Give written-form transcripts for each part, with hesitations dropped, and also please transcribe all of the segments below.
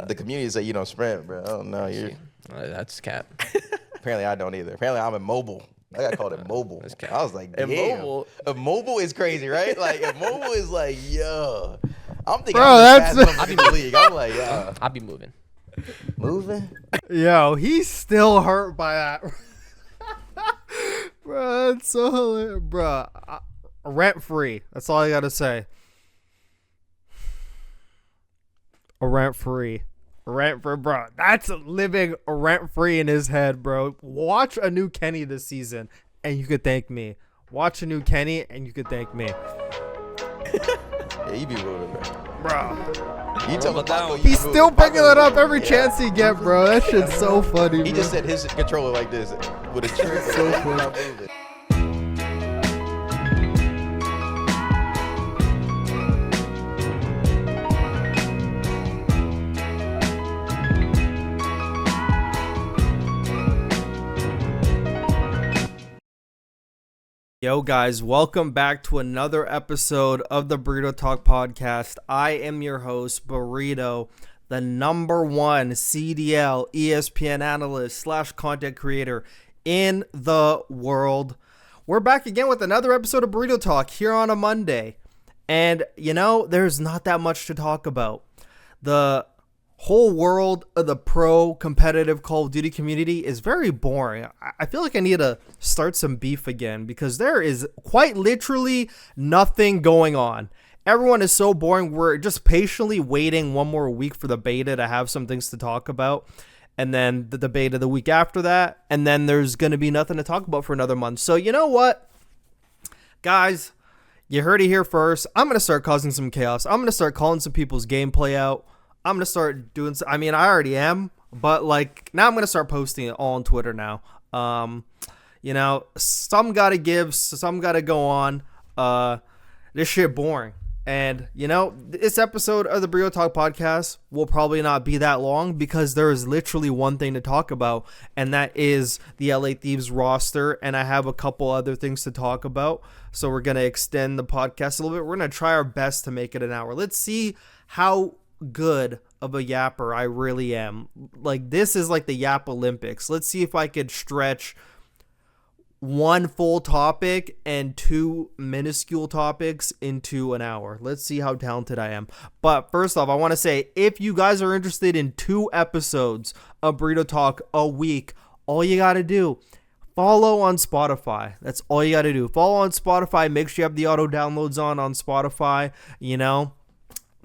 the community say you don't sprint, bro. Oh no, you're. That's cap. Apparently, I don't either. Apparently, I'm immobile. I got called immobile. I was like, damn. Immobile is crazy, right? Like, immobile is like, yo. I'm thinking I'm the fastest in the league. I'm like, yeah. I'll be moving. Moving? Yo, he's still hurt by that. Bro, that's so hilarious. Bro, rent free. That's all I got to say. Rent free, bro. That's living rent free in his head, bro. Watch a new Kenny this season, and you could thank me. Watch a new Kenny, and you could thank me. Yeah, you be moving, bro. You tell he's still picking it up every chance he get, bro. That shit's so funny. He just said his controller like this with a trigger. So funny. Yo guys, welcome back to another episode of the Borito Talk podcast. I am your host, Borito, the number one CDL ESPN analyst / content creator in the world. We're back again with another episode of Borito Talk here on a Monday. And you know, there's not that much to talk about. The whole world of the pro competitive Call of Duty community is very boring. I feel like I need to start some beef again because there is quite literally nothing going on. Everyone is so boring. We're just patiently waiting one more week for the beta to have some things to talk about. And then the beta the week after that. And then there's going to be nothing to talk about for another month. So you know what? Guys, you heard it here first. I'm going to start causing some chaos. I'm going to start calling some people's gameplay out. I'm going to start doing, I mean, I already am, but like now I'm going to start posting it all on Twitter now. You know, some got to give, some got to go on. This shit boring. And, you know, this episode of the Borito Talk podcast will probably not be that long because there is literally one thing to talk about, and that is the LA Thieves roster. And I have a couple other things to talk about. So we're going to extend the podcast a little bit. We're going to try our best to make it an hour. Let's see how good of a yapper I really am. Like, this is like the Yap Olympics. Let's see if I could stretch one full topic and two minuscule topics into an hour. Let's see how talented I am. But first off, I want to say, if you guys are interested in 2 episodes of Borito Talk a week, all you got to do, follow on Spotify. That's all you got to do. Follow on Spotify. Make sure you have the auto downloads on Spotify. You know,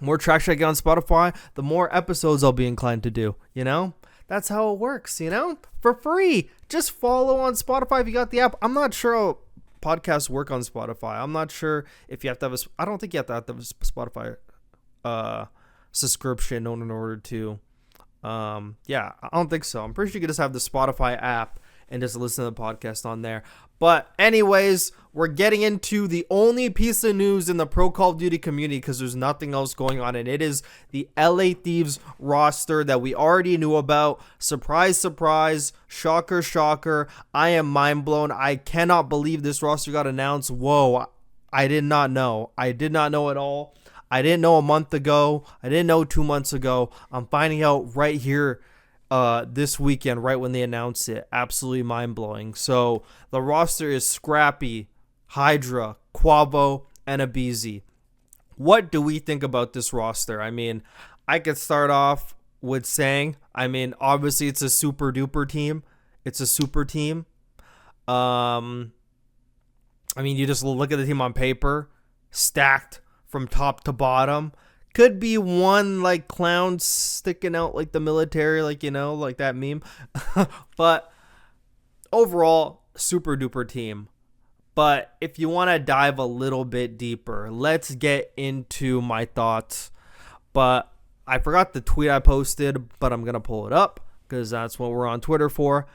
more tracks I get on Spotify, the more episodes I'll be inclined to do, you know? That's how it works, you know? For free. Just follow on Spotify if you got the app. I'm not sure how podcasts work on Spotify. I'm not sure if you have to have I don't think you have to have a Spotify subscription in order to, yeah, I don't think so. I'm pretty sure you can just have the Spotify app and just listen to the podcast on there. But anyways, we're getting into the only piece of news in the pro Call of Duty community because there's nothing else going on, and it is the LA Thieves roster that we already knew about. Surprise, surprise, shocker, shocker. I am mind blown. I cannot believe this roster got announced. Whoa, I did not know. I did not know at all. I didn't know a month ago. I didn't know 2 months ago. I'm finding out right here this weekend, right when they announced it. Absolutely mind-blowing. So the roster is Scrappy, Hydra, Quavo, and Abizi. What do we think about this roster? I mean, I could start off with saying, I mean, obviously it's a super duper team. It's a super team. I mean, you just look at the team on paper, stacked from top to bottom. Could be one like clown sticking out like the military, like, you know, like that meme. But overall, super duper team. But if you want to dive a little bit deeper, let's get into my thoughts. But I forgot the tweet I posted, but I'm going to pull it up because that's what we're on Twitter for.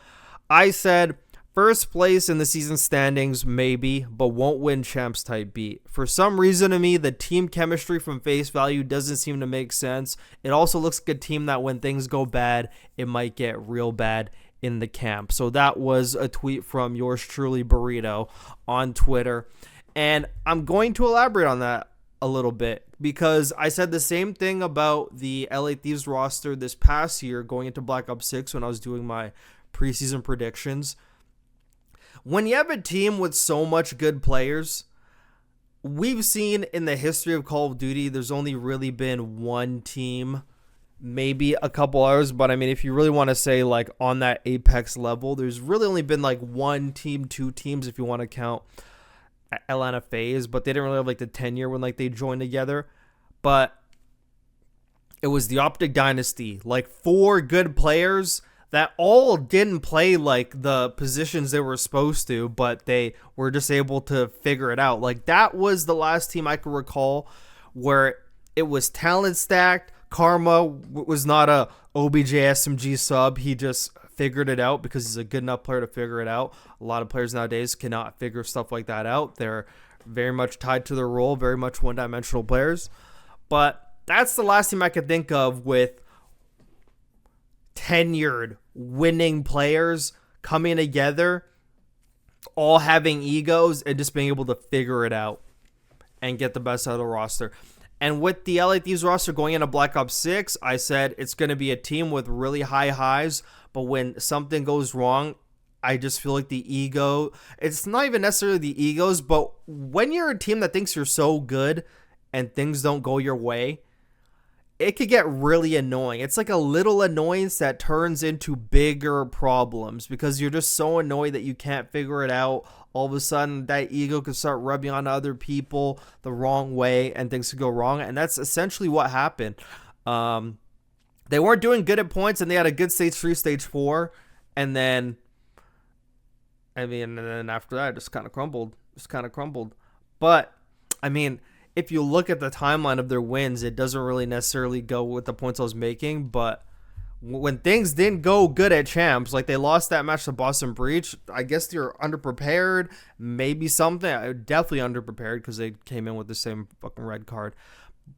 I said, first place in the season standings, maybe, but won't win champs type beat. For some reason to me, the team chemistry from face value doesn't seem to make sense. It also looks like a team that when things go bad, it might get real bad in the camp. So that was a tweet from yours truly, Borito, on Twitter. And I'm going to elaborate on that a little bit, because I said the same thing about the LA Thieves roster this past year going into Black Ops 6 when I was doing my preseason predictions. When you have a team with so much good players, we've seen in the history of Call of Duty, there's only really been one team, maybe a couple others, but I mean, if you really want to say like on that Apex level, there's really only been like one team, two teams if you want to count Atlanta FaZe, but they didn't really have like the tenure when like they joined together. But it was the Optic Dynasty, like 4 good players that all didn't play like the positions they were supposed to, but they were just able to figure it out. Like that was the last team I could recall where it was talent stacked. Karma was not a OBJ SMG sub. He just figured it out because he's a good enough player to figure it out. A lot of players nowadays cannot figure stuff like that out. They're very much tied to their role, very much one-dimensional players. But that's the last team I could think of with tenured winning players coming together, all having egos and just being able to figure it out and get the best out of the roster. And with the LA Thieves roster going into Black Ops 6, I said it's going to be a team with really high highs, but when something goes wrong, I just feel like the ego, it's not even necessarily the egos, but when you're a team that thinks you're so good and things don't go your way, it could get really annoying. It's like a little annoyance that turns into bigger problems because you're just so annoyed that you can't figure it out. All of a sudden, that ego could start rubbing on other people the wrong way and things could go wrong. And that's essentially what happened. They weren't doing good at points and they had a good stage 3, stage 4. And then, and then after that, it just kind of crumbled. But, I mean, if you look at the timeline of their wins, it doesn't really necessarily go with the points I was making. But when things didn't go good at champs, like they lost that match to Boston Breach, I guess they're underprepared, maybe something. Definitely underprepared because they came in with the same fucking red card.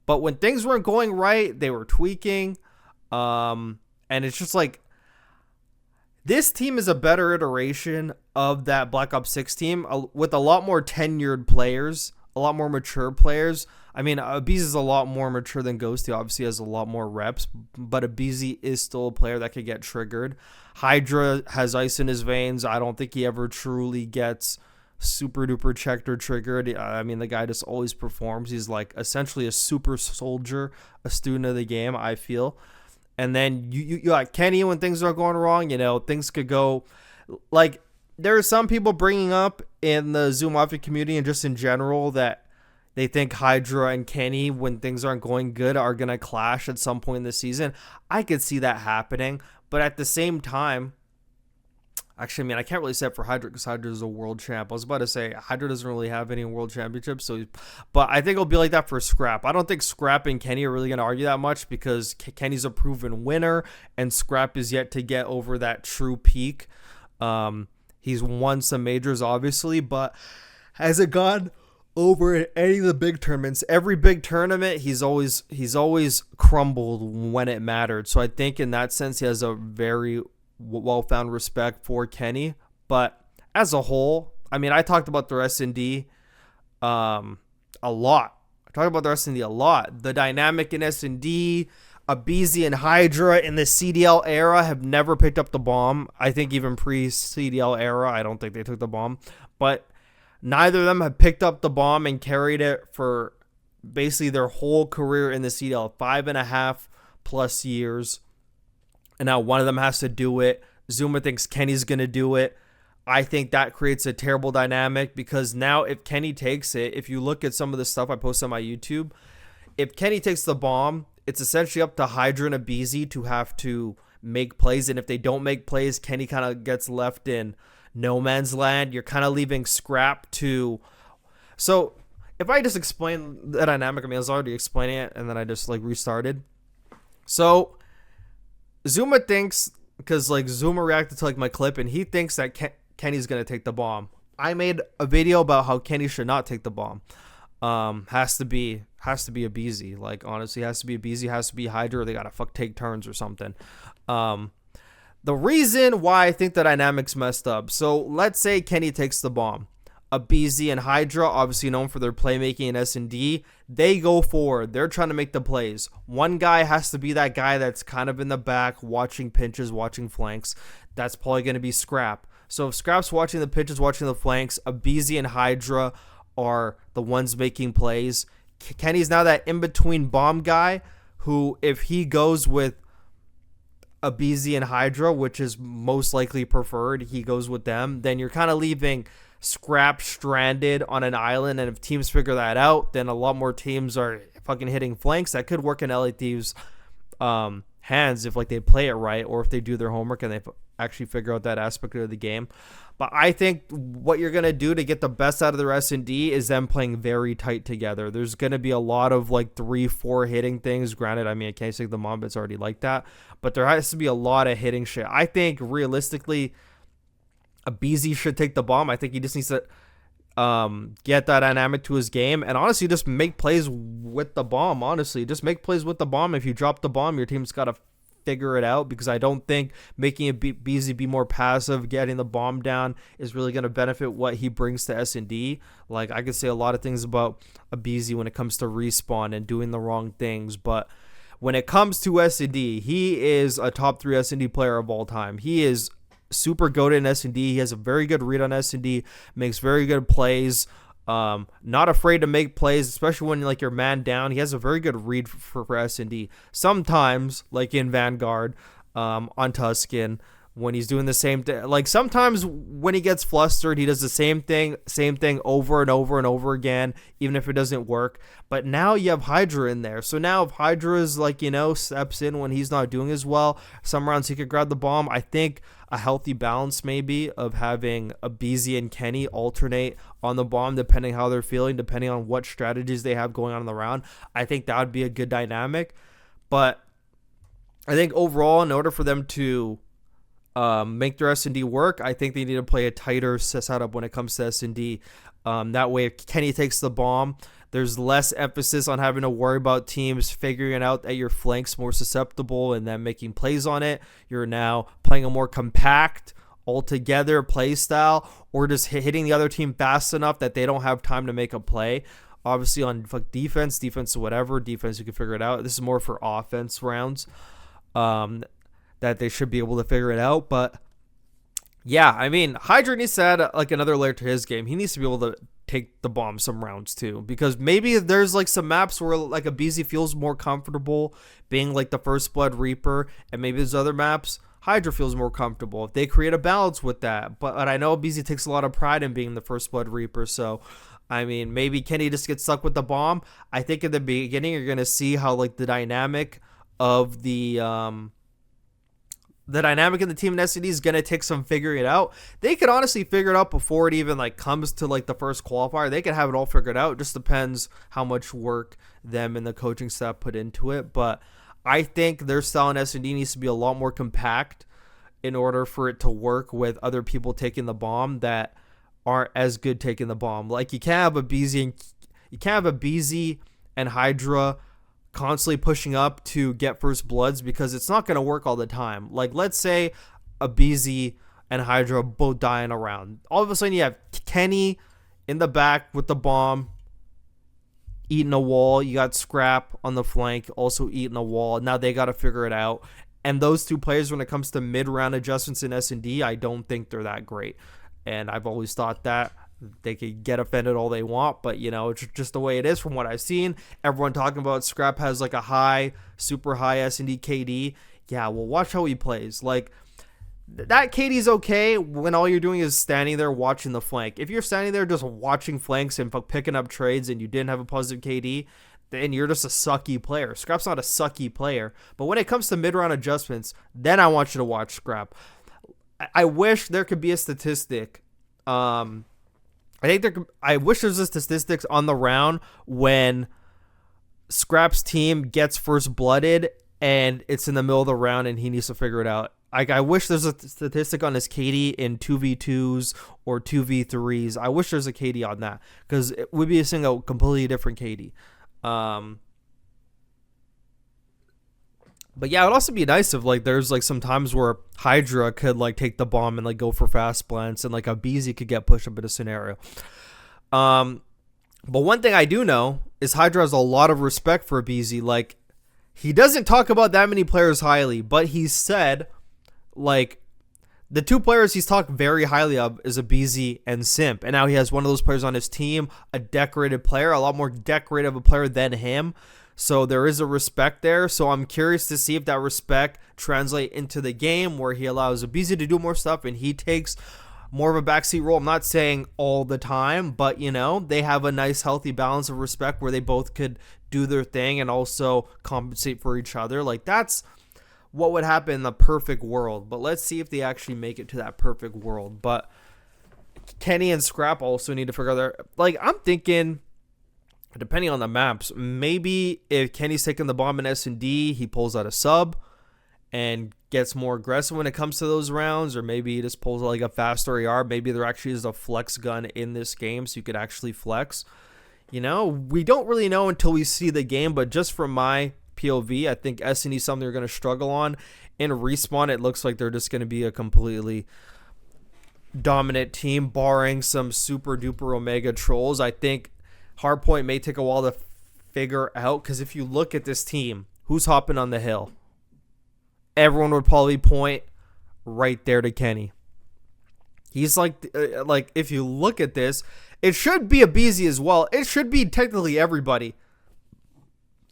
But when things weren't going right, they were tweaking. And it's just like, this team is a better iteration of that Black Ops 6 team with a lot more tenured players, a lot more mature players. I mean, Abizi is a lot more mature than Ghosty. Obviously, has a lot more reps, but Abizi is still a player that could get triggered. Hydra has ice in his veins. I don't think he ever truly gets super duper checked or triggered. I mean, the guy just always performs. He's like essentially a super soldier, a student of the game, I feel. And then you got Kenny when things are going wrong. You know, things could go like, there are some people bringing up in the Zoom Mafia community and just in general that they think Hydra and Kenny, when things aren't going good, are going to clash at some point in the season. I could see that happening. But at the same time, actually, I mean, I can't really say it for Hydra because Hydra is a world champ. I was about to say Hydra doesn't really have any world championships. But I think it'll be like that for Scrap. I don't think Scrap and Kenny are really going to argue that much because Kenny's a proven winner and Scrap is yet to get over that true peak. He's won some majors, obviously, but hasn't gone over in any of the big tournaments. Every big tournament, he's always crumbled when it mattered. So I think in that sense, he has a very well-found respect for Kenny. But as a whole, I mean, I talked about the S&D a lot. The dynamic in S&D, Abizi and Hydra in the CDL era have never picked up the bomb. I think even pre-CDL era, I don't think they took the bomb. But neither of them have picked up the bomb and carried it for basically their whole career in the CDL, 5.5+ years. And now one of them has to do it. Zuma thinks Kenny's going to do it. I think that creates a terrible dynamic because now if Kenny takes it, if you look at some of the stuff I post on my YouTube, if Kenny takes the bomb, it's essentially up to Hydra and Abizi to have to make plays. And if they don't make plays, Kenny kind of gets left in no man's land. You're kind of leaving Scrap to... So if I just explain the dynamic, I mean, I was already explaining it and then I just like restarted. So Zuma thinks, because like Zuma reacted to like my clip and he thinks that Kenny's going to take the bomb. I made a video about how Kenny should not take the bomb. Has to be Abizi. Like, honestly, has to be Abizi, has to be Hydra. They gotta take turns or something. The reason why I think the dynamics messed up. So let's say Kenny takes the bomb. BZ and Hydra, obviously known for their playmaking and S&D, they go forward. They're trying to make the plays. One guy has to be that guy that's kind of in the back, watching pinches, watching flanks. That's probably going to be Scrap. So if Scrap's watching the pitches, watching the flanks, BZ and Hydra are the ones making plays. Kenny's now that in-between bomb guy who, if he goes with BZ and Hydra, which is most likely preferred, he goes with them, then you're kind of leaving Scrap stranded on an island. And if teams figure that out, then a lot more teams are fucking hitting flanks. That could work in LA Thieves' hands if like they play it right, or if they do their homework and they actually figure out that aspect of the game. But I think what you're going to do to get the best out of their S&D is them playing very tight together. There's going to be a lot of like 3-4 hitting things. Granted, I mean, I can't say the Mombit's already like that, but there has to be a lot of hitting shit. I think realistically, BZ should take the bomb. I think he just needs to get that dynamic to his game, and honestly just make plays with the bomb. Honestly, just make plays with the bomb. If you drop the bomb, your team's got to figure it out, because I don't think making it BZ be more passive, getting the bomb down, is really going to benefit what he brings to S&D. Like, I could say a lot of things about a BZ when it comes to respawn and doing the wrong things, but when it comes to S&D, he is a top 3 S&D player of all time. He is super goated in S&D. He has a very good read on S&D, makes very good plays, not afraid to make plays, especially when like you're man down. He has a very good read for S&D. Sometimes, like in Vanguard, on Tuscan, when he's doing the same thing, like sometimes when he gets flustered, he does the same thing over and over and over again, even if it doesn't work. But now you have Hydra in there, so now if Hydra is like, steps in when he's not doing as well, some rounds he could grab the bomb. I think a healthy balance maybe of having a BZ and Kenny alternate on the bomb, depending how they're feeling, depending on what strategies they have going on in the round. I think that would be a good dynamic. But I think overall, in order for them to make their S&D work, I think they need to play a tighter setup when it comes to S&D. That way, if Kenny takes the bomb, there's less emphasis on having to worry about teams figuring out that your flank's more susceptible and then making plays on it. You're now playing a more compact, altogether play style, or just hitting the other team fast enough that they don't have time to make a play. Obviously, on defense, whatever, defense, you can figure it out. This is more for offense rounds. That they should be able to figure it out. But yeah, I mean, Hydra needs to add like another layer to his game. He needs to be able to take the bomb some rounds too, because maybe there's like some maps where like a BZ feels more comfortable being like the First Blood Reaper, and maybe there's other maps Hydra feels more comfortable. If they create a balance with that. But I know BZ takes a lot of pride in being the First Blood Reaper, so I mean, maybe Kenny just gets stuck with the bomb. I think in the beginning you're gonna see how like the dynamic of the dynamic in the team in S&D is going to take some figuring it out. They could honestly figure it out before it even like comes to like the first qualifier. They could have it all figured out. It just depends how much work them and the coaching staff put into it. But I think their style in S&D needs to be a lot more compact in order for it to work with other people taking the bomb that aren't as good taking the bomb. Like you can't have a BZ and Hydra constantly pushing up to get first bloods, because it's not going to work all the time. Like, let's say a BZ and Hydra both die in a round. All of a sudden, you have Kenny in the back with the bomb, eating a wall. You got Scrap on the flank, also eating a wall. Now they got to figure it out. And those two players, when it comes to mid-round adjustments in S&D, I don't think they're that great. And I've always thought that. They could get offended all they want, but it's just the way it is from what I've seen. Everyone talking about Scrap has like a super high S&D KD. Yeah, well, watch how he plays. Like, that KD's okay when all you're doing is standing there watching the flank. If you're standing there just watching flanks and picking up trades and you didn't have a positive KD, then you're just a sucky player. Scrap's not a sucky player. But when it comes to mid-round adjustments, then I want you to watch Scrap. I wish there could be a statistic. I wish there's a statistics on the round when Scrap's team gets first blooded and it's in the middle of the round and he needs to figure it out. I wish there's a statistic on his KD in 2v2s or 2v3s. I wish there's a KD on that, because it would be seeing a completely different KD. But yeah, it would also be nice if like there's like some times where Hydra could like take the bomb and like go for fast blends, and like a BZ could get pushed up in a scenario. But one thing I do know is Hydra has a lot of respect for BZ. Like, he doesn't talk about that many players highly, but he said, like, the two players he's talked very highly of is a BZ and Simp. And now he has one of those players on his team, a decorated player, a lot more decorative a player than him. So there is a respect there. So I'm curious to see if that respect translates into the game where he allows a BZ to do more stuff and he takes more of a backseat role. I'm not saying all the time, but, you know, they have a nice, healthy balance of respect where they both could do their thing and also compensate for each other. Like, that's what would happen in the perfect world. But let's see if they actually make it to that perfect world. But Kenny and Scrap also need to figure out their... Like, I'm thinking, depending on the maps, maybe if Kenny's taking the bomb in S&D, he pulls out a sub and gets more aggressive when it comes to those rounds, or maybe he just pulls like a faster AR. Maybe there actually is a flex gun in this game, so you could actually flex. You know, we don't really know until we see the game, but just from my POV, I think S&D is something they're going to struggle on. In Respawn, it looks like they're just going to be a completely dominant team, barring some super duper Omega trolls. I think Hardpoint may take a while to figure out, because if you look at this team, who's hopping on the hill? Everyone would probably point right there to Kenny. He's like if you look at this, it should be a BZ as well. It should be technically everybody.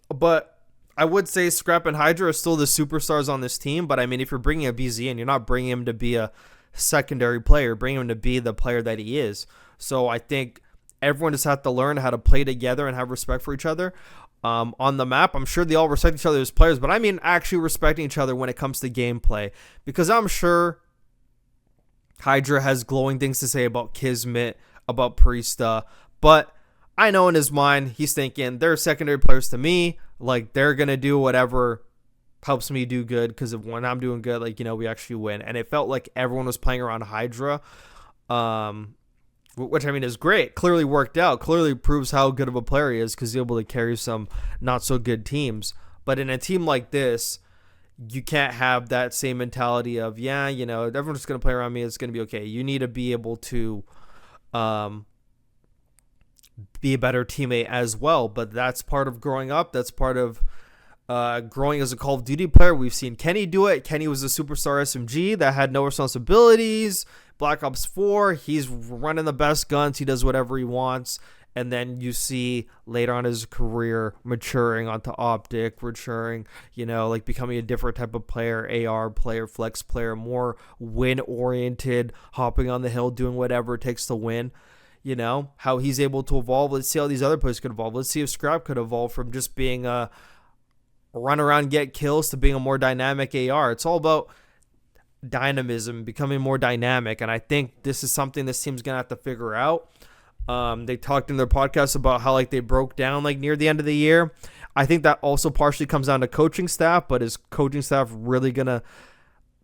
But I would say Scrap and Hydra are still the superstars on this team. But I mean, if you're bringing a BZ in, you're not bringing him to be a secondary player. Bring him to be the player that he is. So I think everyone just has to learn how to play together and have respect for each other. On the map, I'm sure they all respect each other as players, but I mean actually respecting each other when it comes to gameplay, because I'm sure Hydra has glowing things to say about Kismet, about Priesta, but I know in his mind he's thinking they're secondary players to me, like they're gonna do whatever helps me do good, because when I'm doing good, like, you know, we actually win. And it felt like everyone was playing around Hydra, which I mean is great. Clearly worked out. Clearly proves how good of a player he is, because he's able to carry some not so good teams. But in a team like this, you can't have that same mentality of, yeah, you know, everyone's just going to play around me. It's going to be okay. You need to be able to be a better teammate as well. But that's part of growing up. That's part of growing as a Call of Duty player. We've seen Kenny do it. Kenny was a superstar SMG that had no responsibilities. Black Ops 4, he's running the best guns. He does whatever he wants. And then you see later on his career maturing onto Optic, maturing, you know, like becoming a different type of player, AR player, flex player, more win-oriented, hopping on the hill, doing whatever it takes to win. You know, how he's able to evolve. Let's see how these other players could evolve. Let's see if Scrap could evolve from just being a run around, get kills, to being a more dynamic AR. It's all about dynamism, becoming more dynamic, and I think this is something this team's gonna have to figure out. They talked in their podcast about how like they broke down like near the end of the year. I think that also partially comes down to coaching staff, but is coaching staff really gonna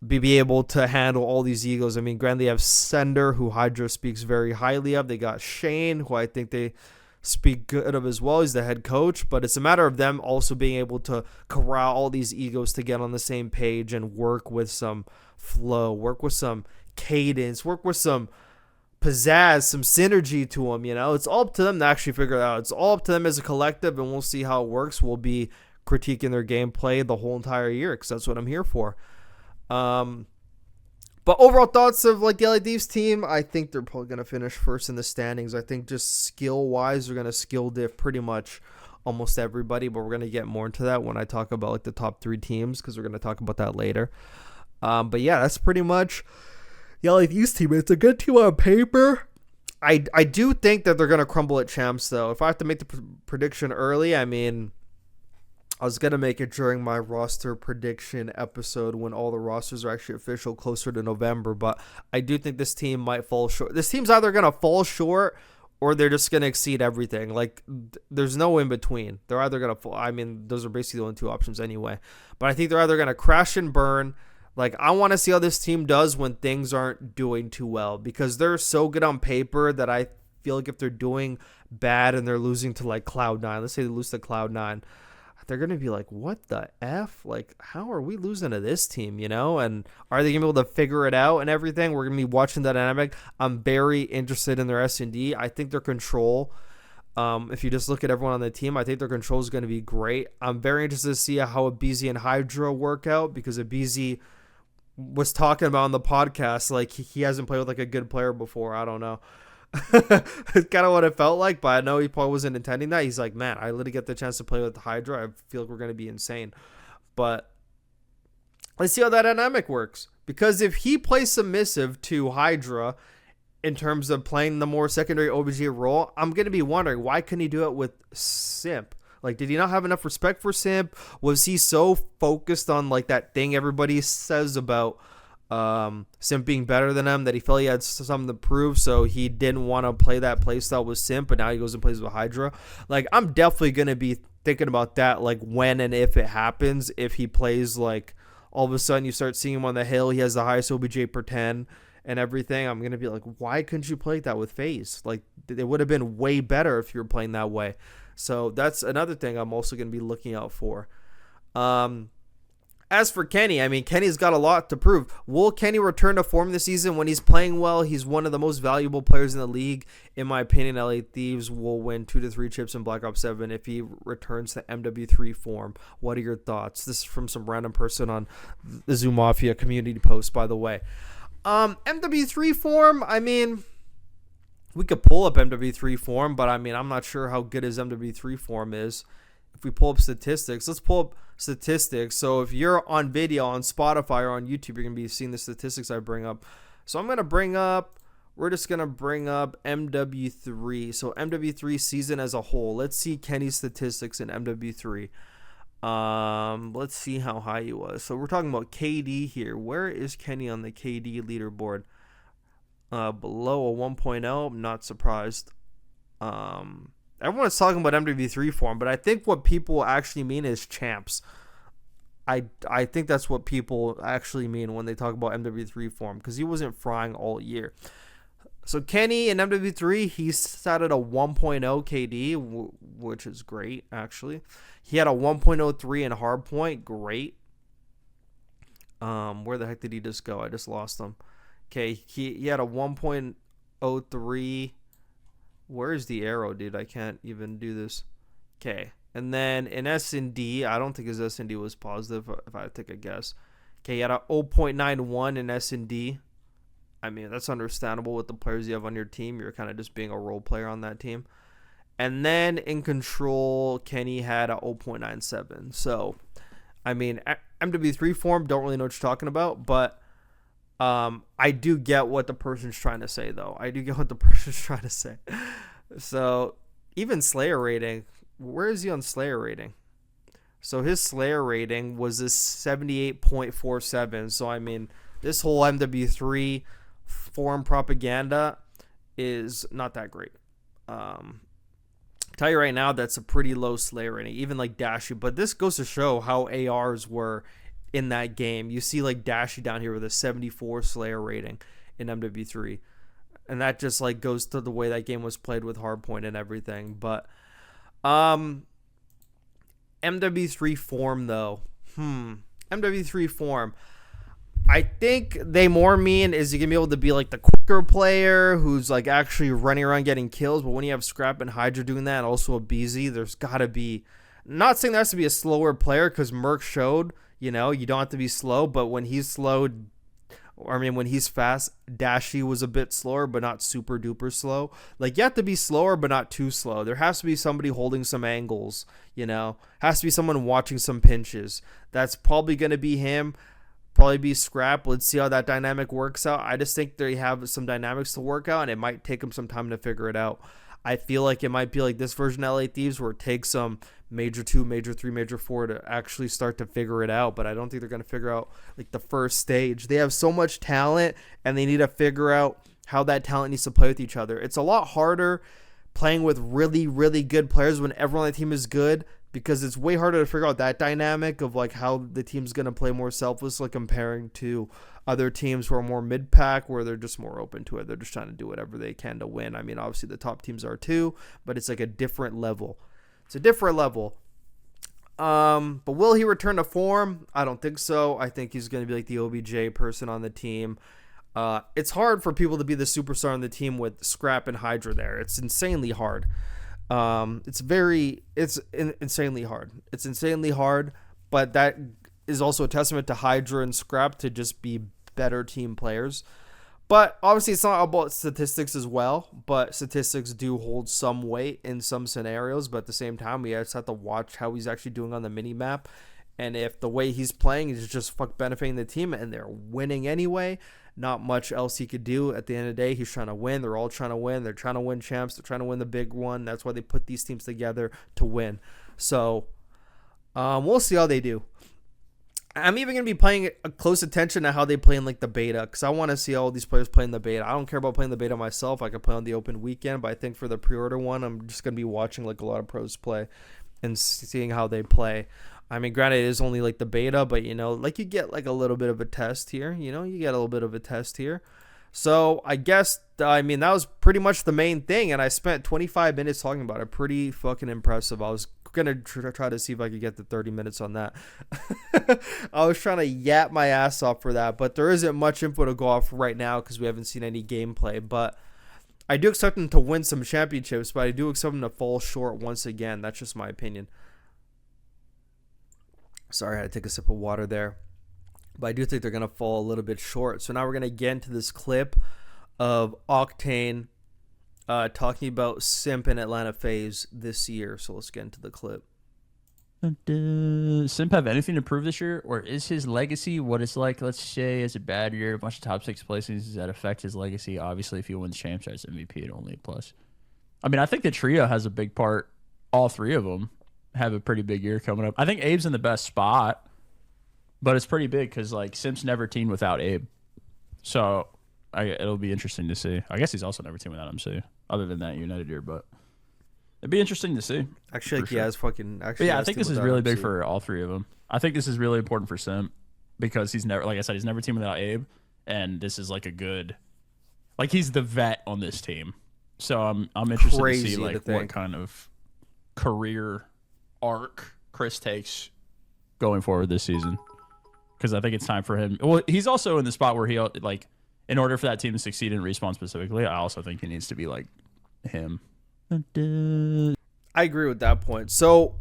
be able to handle all these egos? I mean, granted, they have Sender, who Hydra speaks very highly of. They got Shane, who I think they speak good of as well. He's the head coach, but it's a matter of them also being able to corral all these egos to get on the same page and work with some flow, work with some cadence, work with some pizzazz, some synergy to them. You know, it's all up to them to actually figure it out. It's all up to them as a collective, and we'll see how it works. We'll be critiquing their gameplay the whole entire year, because that's what I'm here for. But overall thoughts of like the LA Thieves team, I think they're probably going to finish first in the standings. I think just skill-wise, they're going to skill diff pretty much almost everybody, but we're going to get more into that when I talk about like the top 3 teams, because we're going to talk about that later. But yeah, that's pretty much the LA Thieves team. It's a good team on paper. I do think that they're going to crumble at champs, though. If I have to make the prediction early, I mean, I was going to make it during my roster prediction episode when all the rosters are actually official closer to November, but I do think this team might fall short. This team's either going to fall short or they're just going to exceed everything. Like, there's no in between. They're either going to fall. I mean, those are basically the only 2 options anyway. But I think they're either going to crash and burn. Like, I want to see how this team does when things aren't doing too well, because they're so good on paper that I feel like if they're doing bad and they're losing to like Cloud9, let's say they lose to Cloud9, they're going to be like, what the F? Like, how are we losing to this team, you know? And are they going to be able to figure it out and everything? We're going to be watching that dynamic. I'm very interested in their S&D. I think their control, if you just look at everyone on the team, I think their control is going to be great. I'm very interested to see how Abizi and Hydra work out, because Abizi was talking about on the podcast, like, he hasn't played with, like, a good player before. I don't know. It's kind of what it felt like, but I know he probably wasn't intending that. He's like, man, I literally get the chance to play with Hydra. I feel like we're going to be insane. But let's see how that dynamic works. Because if he plays submissive to Hydra in terms of playing the more secondary OBG role, I'm going to be wondering, why couldn't he do it with Simp? Like, did he not have enough respect for Simp? Was he so focused on, like, that thing everybody says about Simp being better than him that he felt he had something to prove, so he didn't want to play that playstyle with Simp, but now he goes and plays with Hydra? Like, I'm definitely going to be thinking about that, like, when and if it happens. If he plays, like, all of a sudden you start seeing him on the hill, he has the highest OBJ per 10 and everything, I'm going to be like, why couldn't you play that with FaZe? Like, it would have been way better if you were playing that way. So that's another thing I'm also going to be looking out for. As for Kenny, I mean, Kenny's got a lot to prove. Will Kenny return to form this season? When he's playing well, he's one of the most valuable players in the league. In my opinion, LA Thieves will win 2 to 3 chips in Black Ops 7 if he returns to MW3 form. What are your thoughts? This is from some random person on the Zoo Mafia community post, by the way. MW3 form, I mean, we could pull up MW3 form, but I mean, I'm not sure how good his MW3 form is. If we pull up statistics, let's pull up statistics. So if you're on video on Spotify or on YouTube, you're going to be seeing the statistics I bring up. So we're just going to bring up MW3. So MW3 season as a whole. Let's see Kenny's statistics in MW3. Let's see how high he was. So we're talking about KD here. Where is Kenny on the KD leaderboard? Below a 1.0. I'm not surprised. Everyone's talking about MW3 form, but I think what people actually mean is champs. I think that's what people actually mean when they talk about MW3 form, because he wasn't frying all year. So Kenny in MW3, he's sat at a 1.0 KD, which is great, actually. He had a 1.03 in hardpoint, great. Where the heck did he just go? I just lost him. Okay, he had a 1.03. Where's the arrow, dude? I can't even do this. Okay. And then in S&D, I don't think his S&D was positive, if I take a guess. Okay, he had a 0.91 in S&D. I mean, that's understandable with the players you have on your team. You're kind of just being a role player on that team. And then in control, Kenny had a 0.97. So, I mean, MW3 form, don't really know what you're talking about, but I do get what the person's trying to say, though. So, even Slayer rating, where is he on Slayer rating? So, his Slayer rating was this 78.47. So, I mean, this whole MW3 form propaganda is not that great. Tell you right now, that's a pretty low Slayer rating, even like Dashy. But this goes to show how ARs were in that game. You see like Dashy down here with a 74 Slayer rating in MW3, and that just like goes to the way that game was played with hardpoint and everything. But MW3 form though, MW3 form, I think they more mean is he gonna be able to be like the quicker player who's like actually running around getting kills. But when you have Scrap and Hydra doing that, and also a BZ, there's gotta be, not saying there has to be a slower player, because Merc showed, you know, you don't have to be slow, but when he's slow, when he's fast, Dashy was a bit slower, but not super duper slow. Like, you have to be slower, but not too slow. There has to be somebody holding some angles, you know, has to be someone watching some pinches. That's probably going to be him, probably be Scrap. Let's see how that dynamic works out. I just think they have some dynamics to work out, and it might take them some time to figure it out. I feel like it might be like this version of LA Thieves, where it takes some Major 2, Major 3, Major 4 to actually start to figure it out. But I don't think they're going to figure out like the first stage. They have so much talent, and they need to figure out how that talent needs to play with each other. It's a lot harder playing with really, really good players when everyone on the team is good, because it's way harder to figure out that dynamic of like how the team's going to play more selfless, like comparing to other teams who are more mid-pack, where they're just more open to it. They're just trying to do whatever they can to win. I mean, obviously the top teams are too, but it's like a different level. It's a different level. But will he return to form? I don't think so. I think he's going to be like the OBJ person on the team. It's hard for people to be the superstar on the team with Scrap and Hydra there. It's insanely hard. It's insanely hard. It's insanely hard, but that is also a testament to Hydra and Scrap to just be better team players. But obviously it's not about statistics as well, but statistics do hold some weight in some scenarios. But at the same time, we just have to watch how he's actually doing on the mini map. And if the way he's playing is just benefiting the team and they're winning anyway, not much else he could do. At the end of the day, he's trying to win. They're all trying to win. They're trying to win champs. They're trying to win the big one. That's why they put these teams together to win. So we'll see how they do. I'm even going to be paying a close attention to how they play in like the beta, because I want to see all these players play in the beta. I don't care about playing the beta myself. I could play on the open weekend, but I think for the pre-order one, I'm just going to be watching like a lot of pros play and seeing how they play. I mean, granted, it is only like the beta, but like you get like a little bit of a test here. You get a little bit of a test here. So I guess, that was pretty much the main thing, and I spent 25 minutes talking about it. Pretty fucking impressive. I was gonna try to see if I could get to 30 minutes on that. I was trying to yap my ass off for that, but there isn't much info to go off right now because we haven't seen any gameplay. But I do expect them to win some championships, but I do expect them to fall short once again. That's just my opinion. Sorry, I had to take a sip of water there. But I do think they're going to fall a little bit short. So now we're going to get into this clip of Octane talking about Simp and Atlanta FaZe this year. So let's get into the clip. Does Simp have anything to prove this year? Or is his legacy what it's like? Let's say it's a bad year, a bunch of top 6 placings. Does that affect his legacy? Obviously, if he wins champs as MVP, it only a plus. I mean, I think the trio has a big part. All 3 of them have a pretty big year coming up. I think Abe's in the best spot, but it's pretty big because like Simp's never teamed without Abe, so it'll be interesting to see. I guess he's also never teamed without MC, other than that United year, but it'd be interesting to see. Actually, like, sure. I think this is really big for all 3 of them. I think this is really important for Simp because he's never, like I said, he's never teamed without Abe, and this is like a good, like he's the vet on this team. So I'm interested to see like what kind of career arc Chris takes going forward this season, because I think it's time for him. Well, he's also in the spot where he, like, in order for that team to succeed in Respawn specifically, I also think he needs to be like him. I agree with that point. So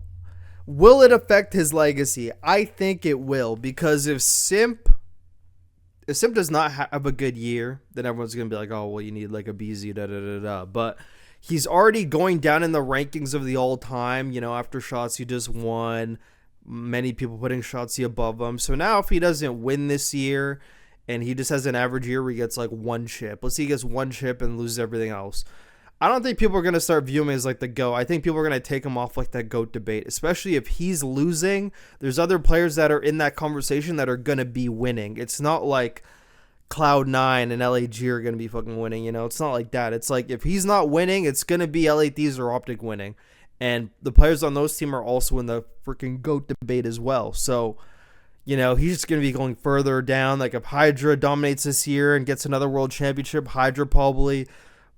will it affect his legacy? I think it will, because if Simp does not have a good year, then everyone's gonna be like, oh well, you need like a BZ, but he's already going down in the rankings of the all-time, after Shotzzy just won. Many people putting Shotzzy above him. So now if he doesn't win this year and he just has an average year where he gets like 1 chip. Let's say he gets 1 chip and loses everything else. I don't think people are going to start viewing him as like the GOAT. I think people are going to take him off like that GOAT debate, especially if he's losing. There's other players that are in that conversation that are going to be winning. It's not like Cloud9 and LAG are going to be fucking winning, It's not like that. It's like if he's not winning, it's going to be LA Thieves or Optic winning. And the players on those teams are also in the freaking GOAT debate as well. So, he's just going to be going further down. Like if Hydra dominates this year and gets another world championship, Hydra probably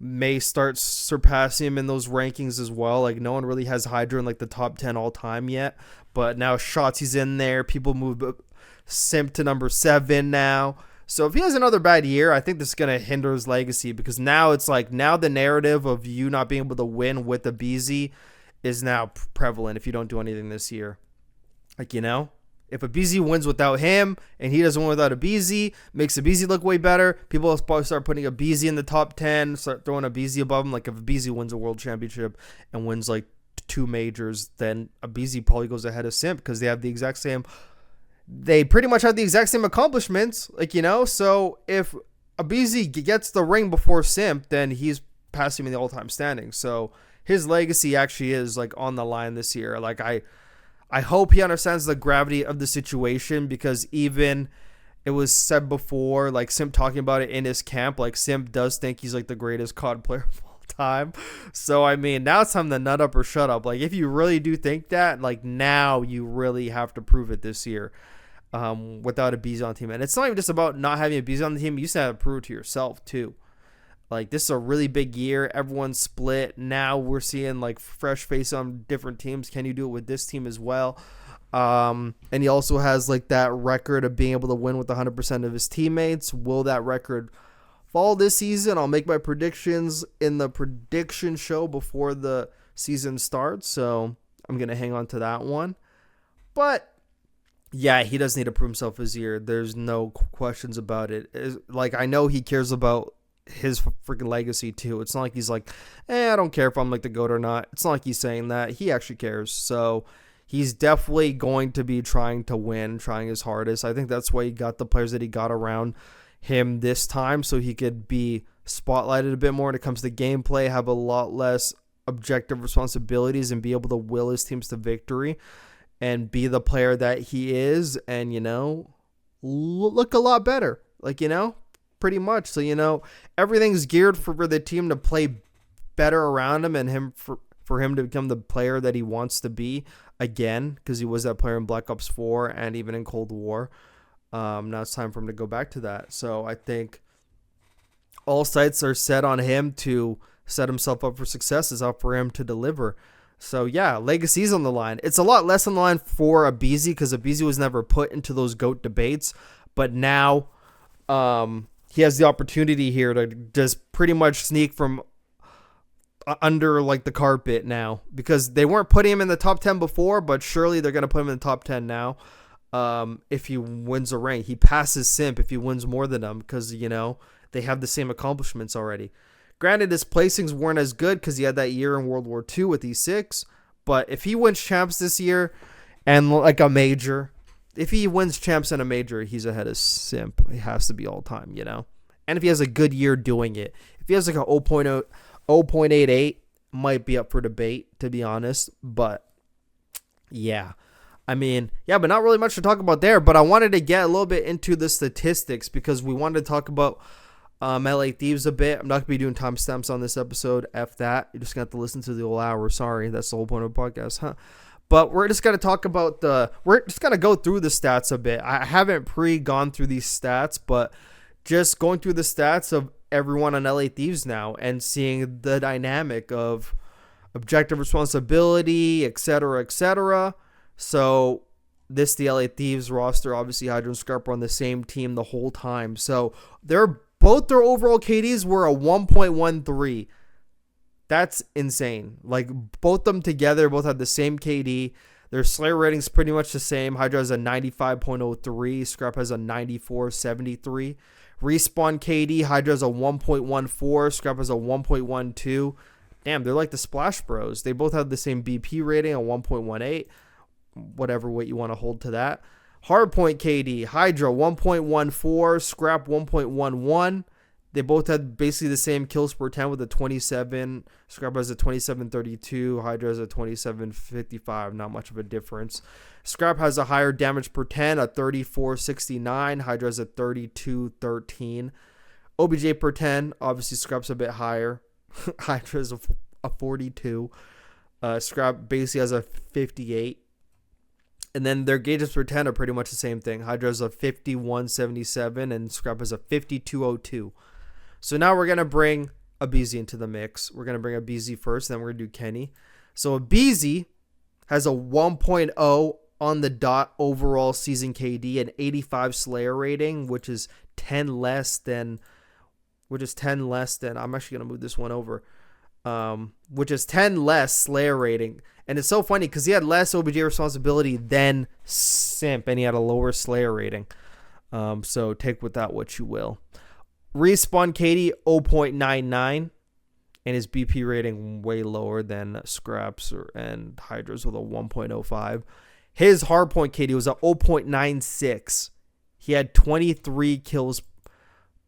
may start surpassing him in those rankings as well. Like no one really has Hydra in like the top 10 all time yet. But now Shotzzy's in there. People move Simp to number 7 now. So if he has another bad year, I think this is going to hinder his legacy, because now it's like the narrative of you not being able to win with a BZ is now prevalent if you don't do anything this year. Like, if a BZ wins without him and he doesn't win without a BZ, makes a BZ look way better. People will probably start putting a BZ in the top 10, start throwing a BZ above him. Like if a BZ wins a world championship and wins like 2 majors, then a BZ probably goes ahead of Simp because they pretty much have the exact same accomplishments. Like, so if a BZ gets the ring before Simp, then he's passing me the all-time standing. So his legacy actually is like on the line this year. Like I hope he understands the gravity of the situation, because even it was said before, like Simp talking about it in his camp, like Simp does think he's like the greatest COD player of all time. So I mean, now it's time to nut up or shut up. Like if you really do think that, like now you really have to prove it this year. Without a BZ on the team. And it's not even just about not having a BZ on the team. You just have to prove it to yourself too. Like this is a really big year. Everyone's split. Now we're seeing like fresh face on different teams. Can you do it with this team as well? And he also has like that record of being able to win with 100% of his teammates. Will that record fall this season? I'll make my predictions in the prediction show before the season starts. So I'm going to hang on to that one. But yeah, he does need to prove himself this year. There's no questions about it. Like, I know he cares about his freaking legacy too. It's not like he's like, I don't care if I'm like the GOAT or not. It's not like he's saying that. He actually cares. So he's definitely going to be trying to win, trying his hardest. I think that's why he got the players that he got around him this time, so he could be spotlighted a bit more when it comes to gameplay, have a lot less objective responsibilities, and be able to will his teams to victory and be the player that he is, and, you know, look a lot better. Like, you know, pretty much. So, you know, everything's geared for the team to play better around him and him for him to become the player that he wants to be again, because he was that player in Black Ops 4 and even in Cold War. Now it's time for him to go back to that. So I think all sights are set on him to set himself up for success. Is up for him to deliver. So yeah, legacy's on the line. It's a lot less on the line for Abizi, because Abizi was never put into those GOAT debates. But now he has the opportunity here to just pretty much sneak from under like the carpet now, because they weren't putting him in the top 10 before, but surely they're going to put him in the top 10 now. If he wins a rank, he passes Simp if he wins more than them, because, you know, they have the same accomplishments already. Granted, his placings weren't as good because he had that year in World War II with E6, but if he wins champs this year and like a major, if he wins champs in a major, he's ahead of Simp. He has to be all time, you know. And if he has a good year doing it, if he has like a 0.88, might be up for debate, to be honest. But yeah, I mean, yeah, but not really much to talk about there. But I wanted to get a little bit into the statistics, because we wanted to talk about LA Thieves a bit. I'm not going to be doing timestamps on this episode. F that. You're just going to have to listen to the whole hour. Sorry. That's the whole point of the podcast, huh? But we're just going to talk about we're just going to go through the stats a bit. I haven't gone through these stats, but just going through the stats of everyone on LA Thieves now and seeing the dynamic of objective responsibility, etc., etc. So the LA Thieves roster, obviously Hydra and Scarp are on the same team the whole time. So both their overall KDs were a 1.13. That's insane. Like, both them together both had the same KD. Their Slayer rating's pretty much the same. Hydra has a 95.03. Scrap has a 94.73. Respawn KD, Hydra has a 1.14. Scrap has a 1.12. Damn, they're like the Splash Bros. They both have the same BP rating, a 1.18. Whatever weight you want to hold to that. Hardpoint KD, Hydra 1.14, Scrap 1.11. They both had basically the same kills per 10 with a 27. Scrap has a 27.32. Hydra has a 27.55. Not much of a difference. Scrap has a higher damage per 10, a 34.69. Hydra has a 32.13. OBJ per 10, obviously Scrap's a bit higher. Hydra has a 42. Scrap basically has a 58. And then their gauges per 10 are pretty much the same thing. Hydra has a 51.77 and Scrap has a 52.02. So now we're going to bring Abizi into the mix. We're going to bring Abizi first, then we're going to do Kenny. So Abizi has a 1.0 on the dot overall season KD, an 85 Slayer rating, which is 10 less than, I'm actually going to move this one over, which is 10 less Slayer rating. And it's so funny because he had less OBJ responsibility than Simp, and he had a lower Slayer rating. So take with that what you will. Respawn KD 0.99, and his BP rating way lower than Scraps and Hydra's with a 1.05. His hardpoint KD was a 0.96. He had 23 kills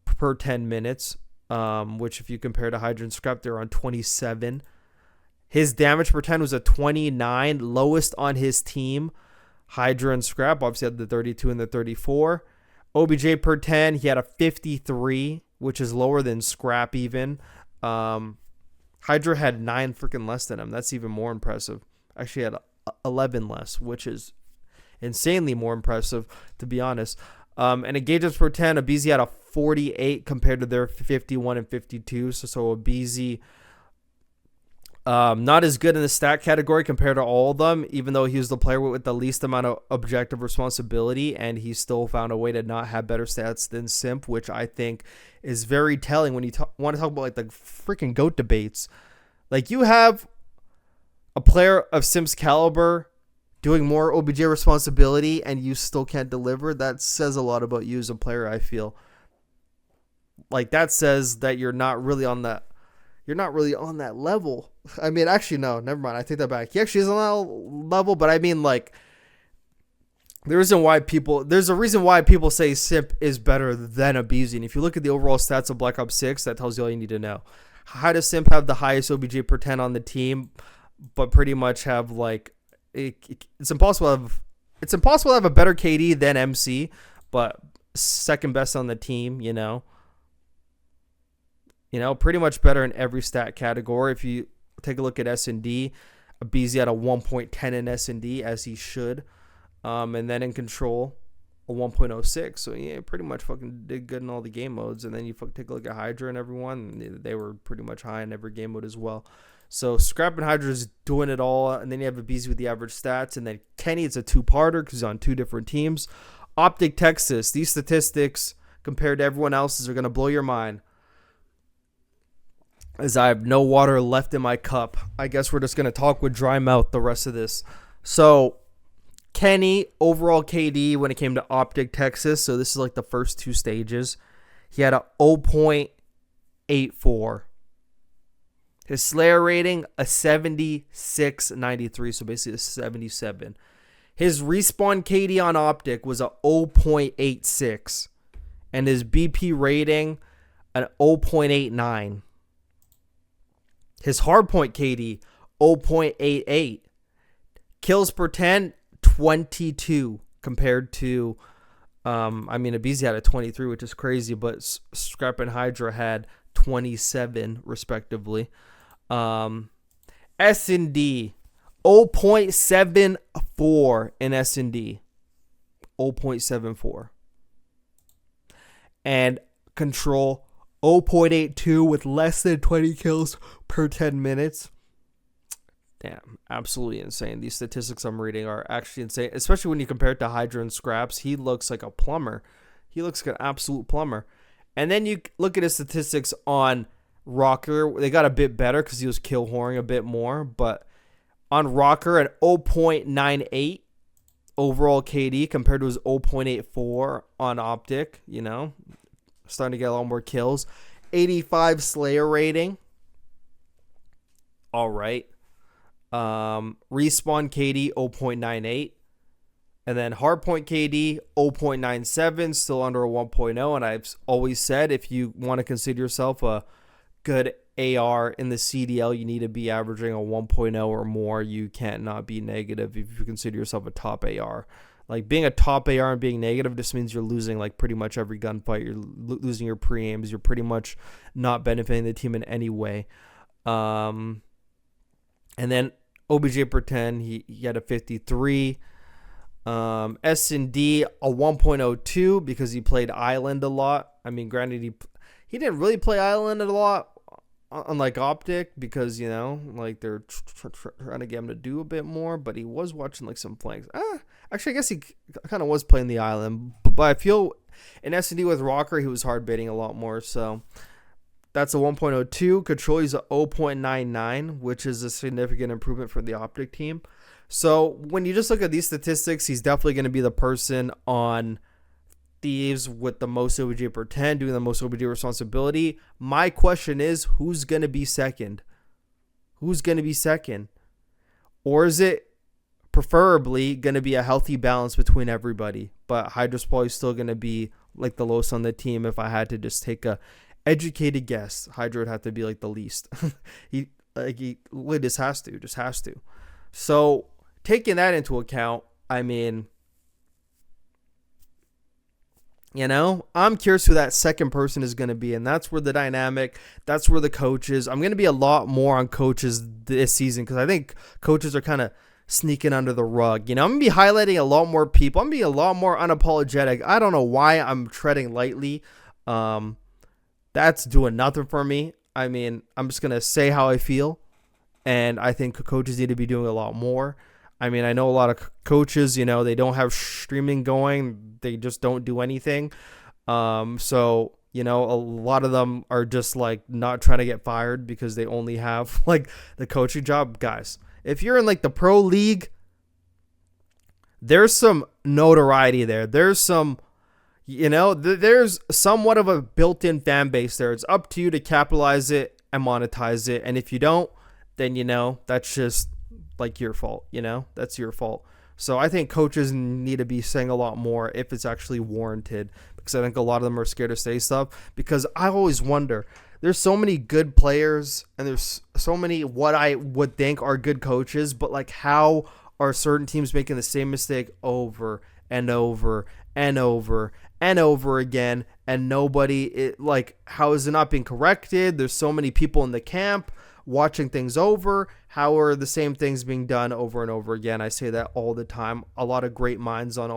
per 10 minutes, which if you compare to Hydra and Scrap, they're on 27. His damage per 10 was a 29, lowest on his team. Hydra and Scrap obviously had the 32 and the 34. OBJ per 10, he had a 53, which is lower than Scrap even. Hydra had 9 freaking less than him. That's even more impressive. Actually had 11 less, which is insanely more impressive, to be honest. And engagements per 10, Abizi had a 48 compared to their 51 and 52. So Abizi Not as good in the stat category compared to all of them, even though he was the player with the least amount of objective responsibility, and he still found a way to not have better stats than Simp, which I think is very telling when you want to talk about like the freaking GOAT debates. Like, you have a player of Simp's caliber doing more OBJ responsibility, and you still can't deliver. That says a lot about you as a player, I feel. Like, that says that you're not really on that level. I mean, actually, no, never mind. I take that back. He actually is on that level, but I mean, like, there's a reason why people say Simp is better than Abuzi. And if you look at the overall stats of Black Ops 6, that tells you all you need to know. How does Simp have the highest OBJ per 10 on the team, but pretty much have, like, it's impossible to have a better KD than MC, but second best on the team, you know, pretty much better in every stat category. If you take a look at S&D, Abuzi had a 1.10 in S&D, as he should. And then in control, a 1.06. So, yeah, pretty much fucking did good in all the game modes. And then you take a look at Hydra and everyone. They were pretty much high in every game mode as well. So, Scrap and Hydra is doing it all. And then you have Abuzi with the average stats. And then Kenny, it's a two-parter because he's on two different teams. Optic Texas, these statistics compared to everyone else's are going to blow your mind. As I have no water left in my cup. I guess we're just going to talk with dry mouth the rest of this. So, Kenny, overall KD when it came to Optic Texas. So, this is like the first two stages. He had a 0.84. His Slayer rating, a 76.93. So, basically a 77. His respawn KD on Optic was a 0.86. And his BP rating, an 0.89. His hardpoint KD, 0.88. Kills per 10, 22 compared to, Abuzi had a 23, which is crazy, but Scrap and Hydra had 27 respectively. S&D, 0.74 in S&D. 0.74. And control, 0.82 with less than 20 kills per 10 minutes. Damn, absolutely insane. These statistics I'm reading are actually insane, especially when you compare it to Hydra and Scraps. He looks like a plumber. He looks like an absolute plumber. And then you look at his statistics on Rocker. They got a bit better because he was kill whoring a bit more. But on Rocker, at 0.98 overall KD compared to his 0.84 on Optic, starting to get a lot more kills. 85 Slayer rating. All right. Respawn KD 0.98. And then hardpoint KD 0.97, still under a 1.0. And I've always said, if you want to consider yourself a good AR in the CDL, you need to be averaging a 1.0 or more. You can't not be negative if you consider yourself a top AR. Like, being a top AR and being negative just means you're losing, like, pretty much every gunfight. You're losing your pre-aims. You're pretty much not benefiting the team in any way. And then OBJ per 10, he had a 53. S&D, a 1.02 because he played Island a lot. I mean, granted, he didn't really play Island a lot, unlike Optic, because, like, they're trying to get him to do a bit more, but he was watching, like, some flanks. Actually, I guess he kind of was playing the Island, but I feel in S&D with Rocker, he was hard baiting a lot more, so that's a 1.02. Control, he's a 0.99, which is a significant improvement for the Optic team. So when you just look at these statistics, he's definitely going to be the person on Thieves with the most OBJ per 10, doing the most OBJ responsibility. My question is, who's going to be second? Who's going to be second? Or is it preferably going to be a healthy balance between everybody? But Hydra's probably still going to be like the lowest on the team. If I had to just take a educated guess, Hydra would have to be like the least. he just has to. So taking that into account, I mean, I'm curious who that second person is going to be. And that's where the dynamic, that's where the coaches, I'm going to be a lot more on coaches this season because I think coaches are kind of sneaking under the rug. I'm going to be highlighting a lot more people. I'm going to be a lot more unapologetic. I don't know why I'm treading lightly. That's doing nothing for me. I mean, I'm just going to say how I feel. and I think coaches need to be doing a lot more. I mean, I know a lot of coaches, you know, they don't have streaming going. They just don't do anything. So, you know, a lot of them are just like not trying to get fired because they only have like the coaching job. Guys, if you're in like the pro league, there's some notoriety there. There's some, you know, there's somewhat of a built-in fan base there. It's up to you to capitalize it and monetize it. And if you don't, then, you know, that's just like your fault, you know, that's your fault. So I think coaches need to be saying a lot more if it's actually warranted, because I think a lot of them are scared to say stuff, because I always wonder, there's so many good players and there's so many what I would think are good coaches, but like how are certain teams making the same mistake over and over and over and over again, and nobody, like, how is it not being corrected? There's so many people in the camp watching things over. How are the same things being done over and over again? I say that all the time. A lot of great minds on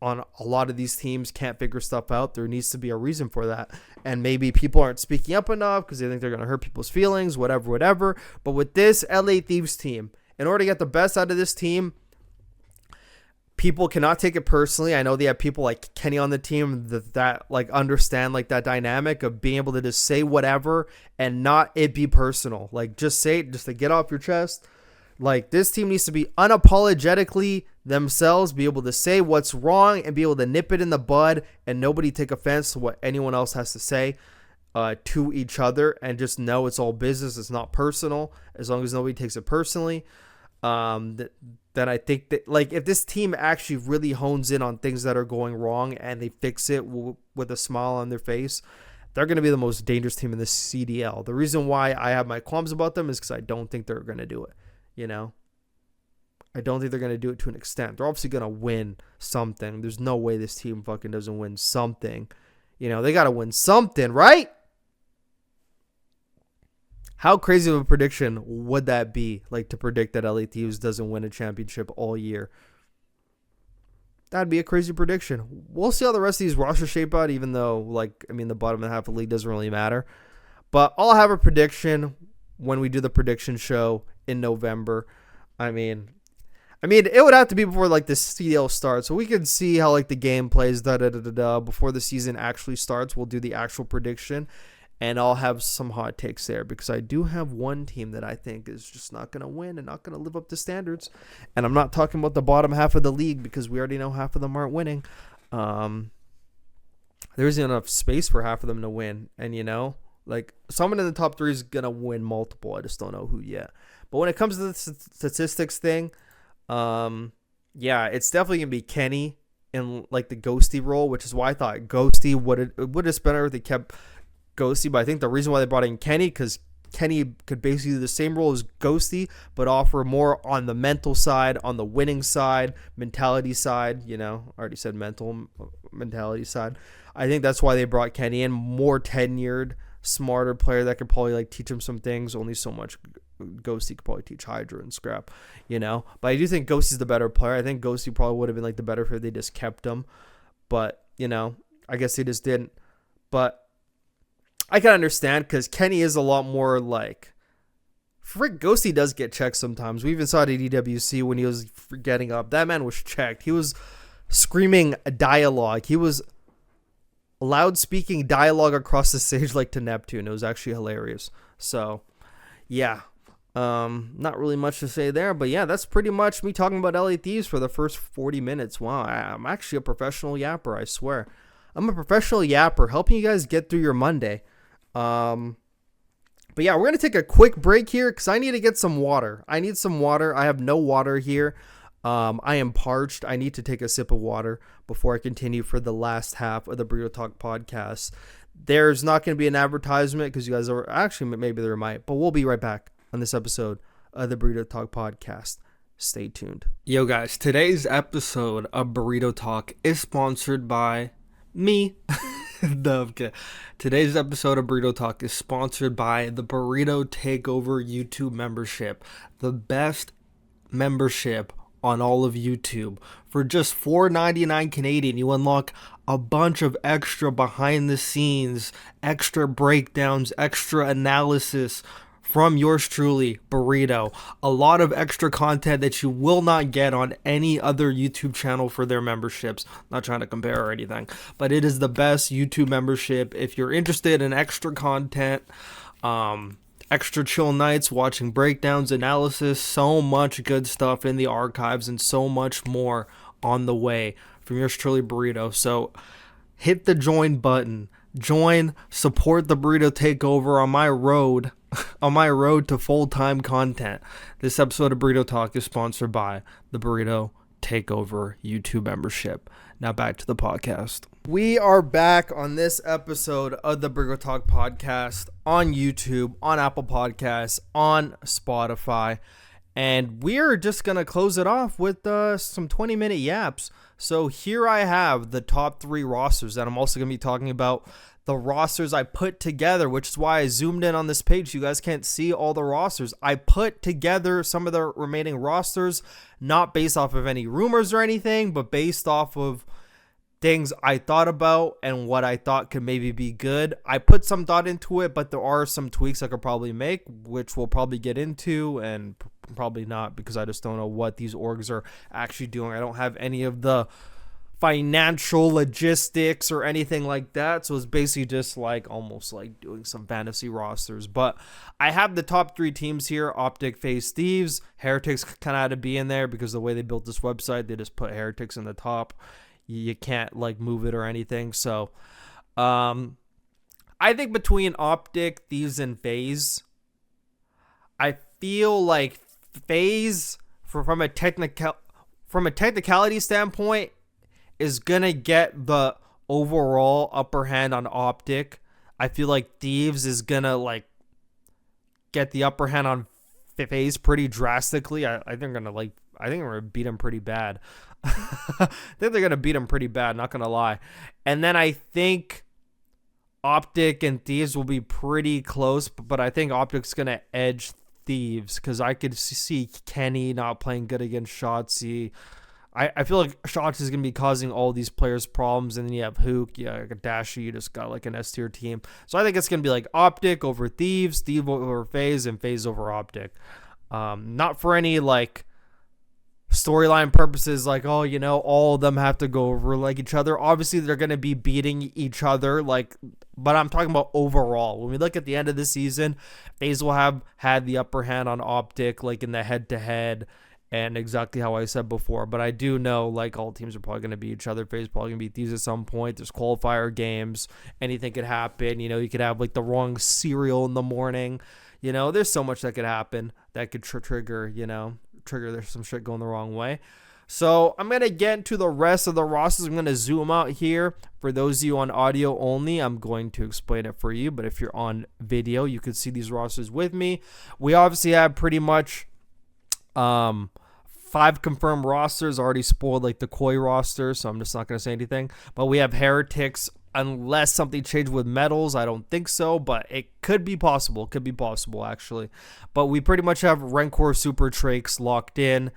a lot of these teams can't figure stuff out. There needs to be a reason for that. And maybe people aren't speaking up enough because they think they're going to hurt people's feelings, whatever. But with this LA Thieves team, in order to get the best out of this team, people cannot take it personally. I know they have people like Kenny on the team that like understand like that dynamic of being able to just say whatever and not it be personal. Like just say it, just to get off your chest. Like this team needs to be unapologetically themselves, be able to say what's wrong and be able to nip it in the bud and nobody take offense to what anyone else has to say to each other, and just know it's all business. It's not personal. As long as nobody takes it personally. Then I think that, like, if this team actually really hones in on things that are going wrong and they fix it with a smile on their face, they're going to be the most dangerous team in the CDL. The reason why I have my qualms about them is because I don't think they're going to do it. You know, I don't think they're going to do it to an extent. They're obviously going to win something. There's no way this team fucking doesn't win something. You know, they got to win something, right? How crazy of a prediction would that be? Like, to predict that LA Thieves doesn't win a championship all year. That'd be a crazy prediction. We'll see how the rest of these rosters shape out, even though, like, I mean, the bottom half of the league doesn't really matter. But I'll have a prediction when we do the prediction show in November. I mean, it would have to be before, like, the CDL starts, so we can see how, like, the game plays, before the season actually starts. We'll do the actual prediction. And I'll have some hot takes there, because I do have one team that I think is just not going to win and not going to live up to standards. And I'm not talking about the bottom half of the league, because we already know half of them aren't winning. There isn't enough space for half of them to win. And, you know, like, someone in the top three is going to win multiple. I just don't know who yet. But when it comes to the statistics thing, yeah, it's definitely going to be Kenny in, like, the Ghosty role, which is why I thought Ghosty would have been better if they kept Ghosty. But I think the reason why they brought in Kenny, because Kenny could basically do the same role as Ghosty, but offer more on the mental side, on the winning side, mentality side. You know, I already said mentality side. I think that's why they brought Kenny in, more tenured, smarter player that could probably, like, teach him some things. Only so much Ghosty could probably teach Hydra and Scrap, you know. But I do think Ghosty's the better player. I think Ghosty probably would have been, like, the better if they just kept him. But, you know, I guess they just didn't. But I can understand, because Kenny is a lot more like, frick, Ghosty does get checked sometimes. We even saw it at EWC when he was getting up. That man was checked. He was screaming dialogue. He was loud speaking dialogue across the stage like to Neptune. It was actually hilarious. So, yeah. Not really much to say there, but yeah, that's pretty much me talking about LA Thieves for the first 40 minutes. Wow, I'm actually a professional yapper, I swear. I'm a professional yapper, helping you guys get through your Monday. But yeah, we're going to take a quick break here because I need to get some water. I need some water. I have no water here. I am parched. I need to take a sip of water before I continue for the last half of the Burrito Talk podcast. There's not going to be an advertisement because you guys are actually, maybe there might, but we'll be right back on this episode of the Burrito Talk podcast. Stay tuned. Yo guys, today's episode of Burrito Talk is sponsored by me. Today's episode of Burrito Talk is sponsored by the Burrito Takeover YouTube membership, the best membership on all of YouTube. For just $4.99 Canadian, you unlock a bunch of extra behind the scenes, extra breakdowns, extra analysis from yours truly, Burrito. A lot of extra content that you will not get on any other YouTube channel for their memberships. Not trying to compare or anything, but it is the best YouTube membership. If you're interested in extra content, extra chill nights, watching breakdowns, analysis, so much good stuff in the archives and so much more on the way from yours truly, Burrito. So hit the join button. Join, support the Burrito Takeover on my road to full-time content. This episode of Borito Talk is sponsored by the Burrito Takeover YouTube membership. Now back to the podcast. We are back on this episode of the Borito Talk podcast on YouTube, on Apple Podcasts, on Spotify. And we're just going to close it off with some 20-minute yaps. So here I have the top 3 rosters that I'm also going to be talking about. The rosters I put together, which is why I zoomed in on this page. You guys can't see all the rosters. I put together some of the remaining rosters, not based off of any rumors or anything, but based off of things I thought about and what I thought could maybe be good. I put some thought into it, but there are some tweaks I could probably make, which we'll probably get into, and probably not, because I just don't know what these orgs are actually doing. I don't have any of the financial logistics or anything like that, so it's basically just like almost like doing some fantasy rosters. But I have the top 3 teams here: Optic, FaZe, Thieves. Heretics kind of had to be in there because the way they built this website, they just put Heretics in the top. You can't like move it or anything. So I think between Optic, Thieves, and FaZe, I feel like FaZe from a technicality standpoint is gonna get the overall upper hand on Optic. I feel like Thieves is gonna like get the upper hand on FaZe pretty drastically. I think we're gonna beat them pretty bad. I think they're gonna beat them pretty bad, not gonna lie. And then I think Optic and Thieves will be pretty close, but I think Optic's gonna edge Thieves because I could see Kenny not playing good against Shotzi. I feel like Shots is going to be causing all these players problems, and then you have Hook, like a Dashy, you just got like an S-tier team. So I think it's going to be like Optic over Thieves, Thieves over FaZe, and FaZe over Optic. Not for any like storyline purposes, like, oh, you know, all of them have to go over like each other. Obviously, they're going to be beating each other, like, but I'm talking about overall. When we look at the end of the season, FaZe will have had the upper hand on Optic, like in the head-to-head. And exactly how I said before. But I do know, like, all teams are probably going to beat each other. FaZe probably going to beat Thieves at some point. There's qualifier games. Anything could happen. You know, you could have, like, the wrong cereal in the morning. You know, there's so much that could happen that could trigger, there's some shit going the wrong way. So I'm going to get into the rest of the rosters. I'm going to zoom out here. For those of you on audio only, I'm going to explain it for you. But if you're on video, you could see these rosters with me. We obviously have pretty much 5 confirmed rosters. Already spoiled like the Koi roster, so I'm just not going to say anything. But we have Heretics, unless something changed with medals. I don't think so, but it could be possible. Could be possible, actually. But we pretty much have Rencor Super Trakes locked in.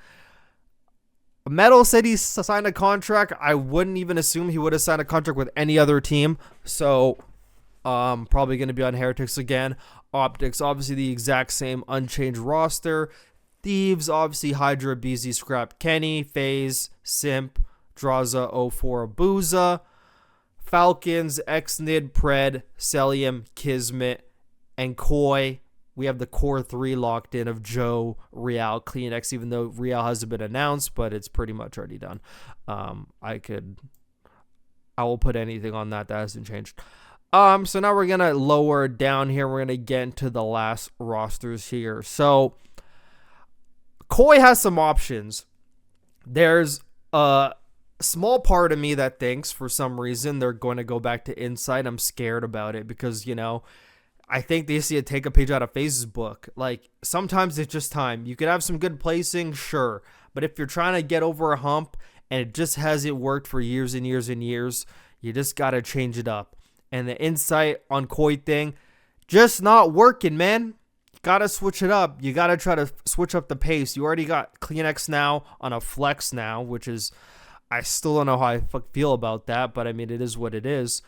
Metal said he signed a contract. I wouldn't even assume he would have signed a contract with any other team. So probably going to be on Heretics again. Optics, obviously the exact same unchanged roster. Thieves, obviously Hydra, BZ, Scrap, Kenny, FaZe, Simp, Draza, 04, Booza, Falcons, Xnid, Pred, Celium, Kismet, and Koi. We have the core 3 locked in of Joe, Real, CleanX, even though Real hasn't been announced, but it's pretty much already done. I will put anything on that hasn't changed. So now we're going to lower down here. We're going to get into the last rosters here. So Koi has some options. There's a small part of me that thinks for some reason they're going to go back to Insight. I'm scared about it because, I think they see it take a page out of FaZe's book. Like, sometimes it's just time. You could have some good placing, sure. But if you're trying to get over a hump and it just hasn't worked for years and years and years, you just got to change it up. And the Insight on Koi thing, just not working, man. Gotta switch it up. You gotta try to switch up the pace. You already got CleanX now on a flex now, which is, I still don't know how I feel about that, but I mean, it is what it is.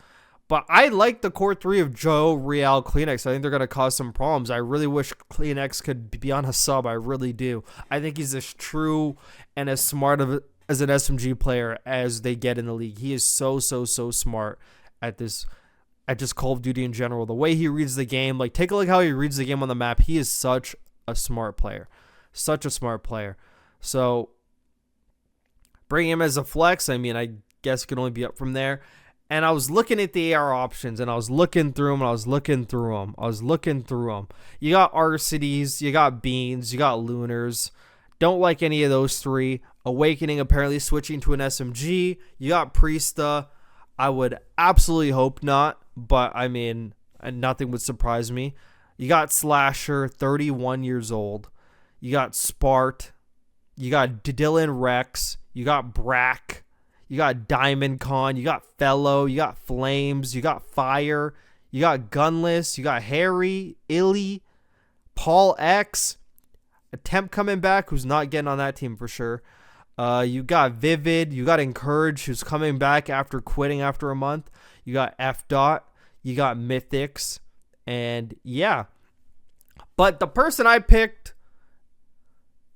But I like the core three of Joe, Real, Kleenex. I think they're going to cause some problems. I really wish Kleenex could be on a sub. I really do. I think he's as true and as smart as an SMG player as they get in the league. He is so smart at this, at just Call of Duty in general. The way he reads the game, like take a look how he reads the game on the map. He is such a smart player. Such a smart player. So bring him as a flex. I mean, I guess it could only be up from there. And I was looking at the AR options, and I was looking through them, You got Arcades, you got Beans, you got Lunars. Don't like any of those three. Awakening apparently switching to an SMG. You got Priesta. I would absolutely hope not, but I mean, nothing would surprise me. You got Slasher, 31 years old. You got Spart. You got Dylan Rex. You got Brack. You got Diamond Con, you got Fellow, you got Flames, you got Fire, you got Gunless, you got Harry, Illy, Paul X, Attempt coming back, who's not getting on that team for sure. You got Vivid, you got Encourage, who's coming back after quitting after a month. You got F Dot, you got Mythics, and yeah. But the person I picked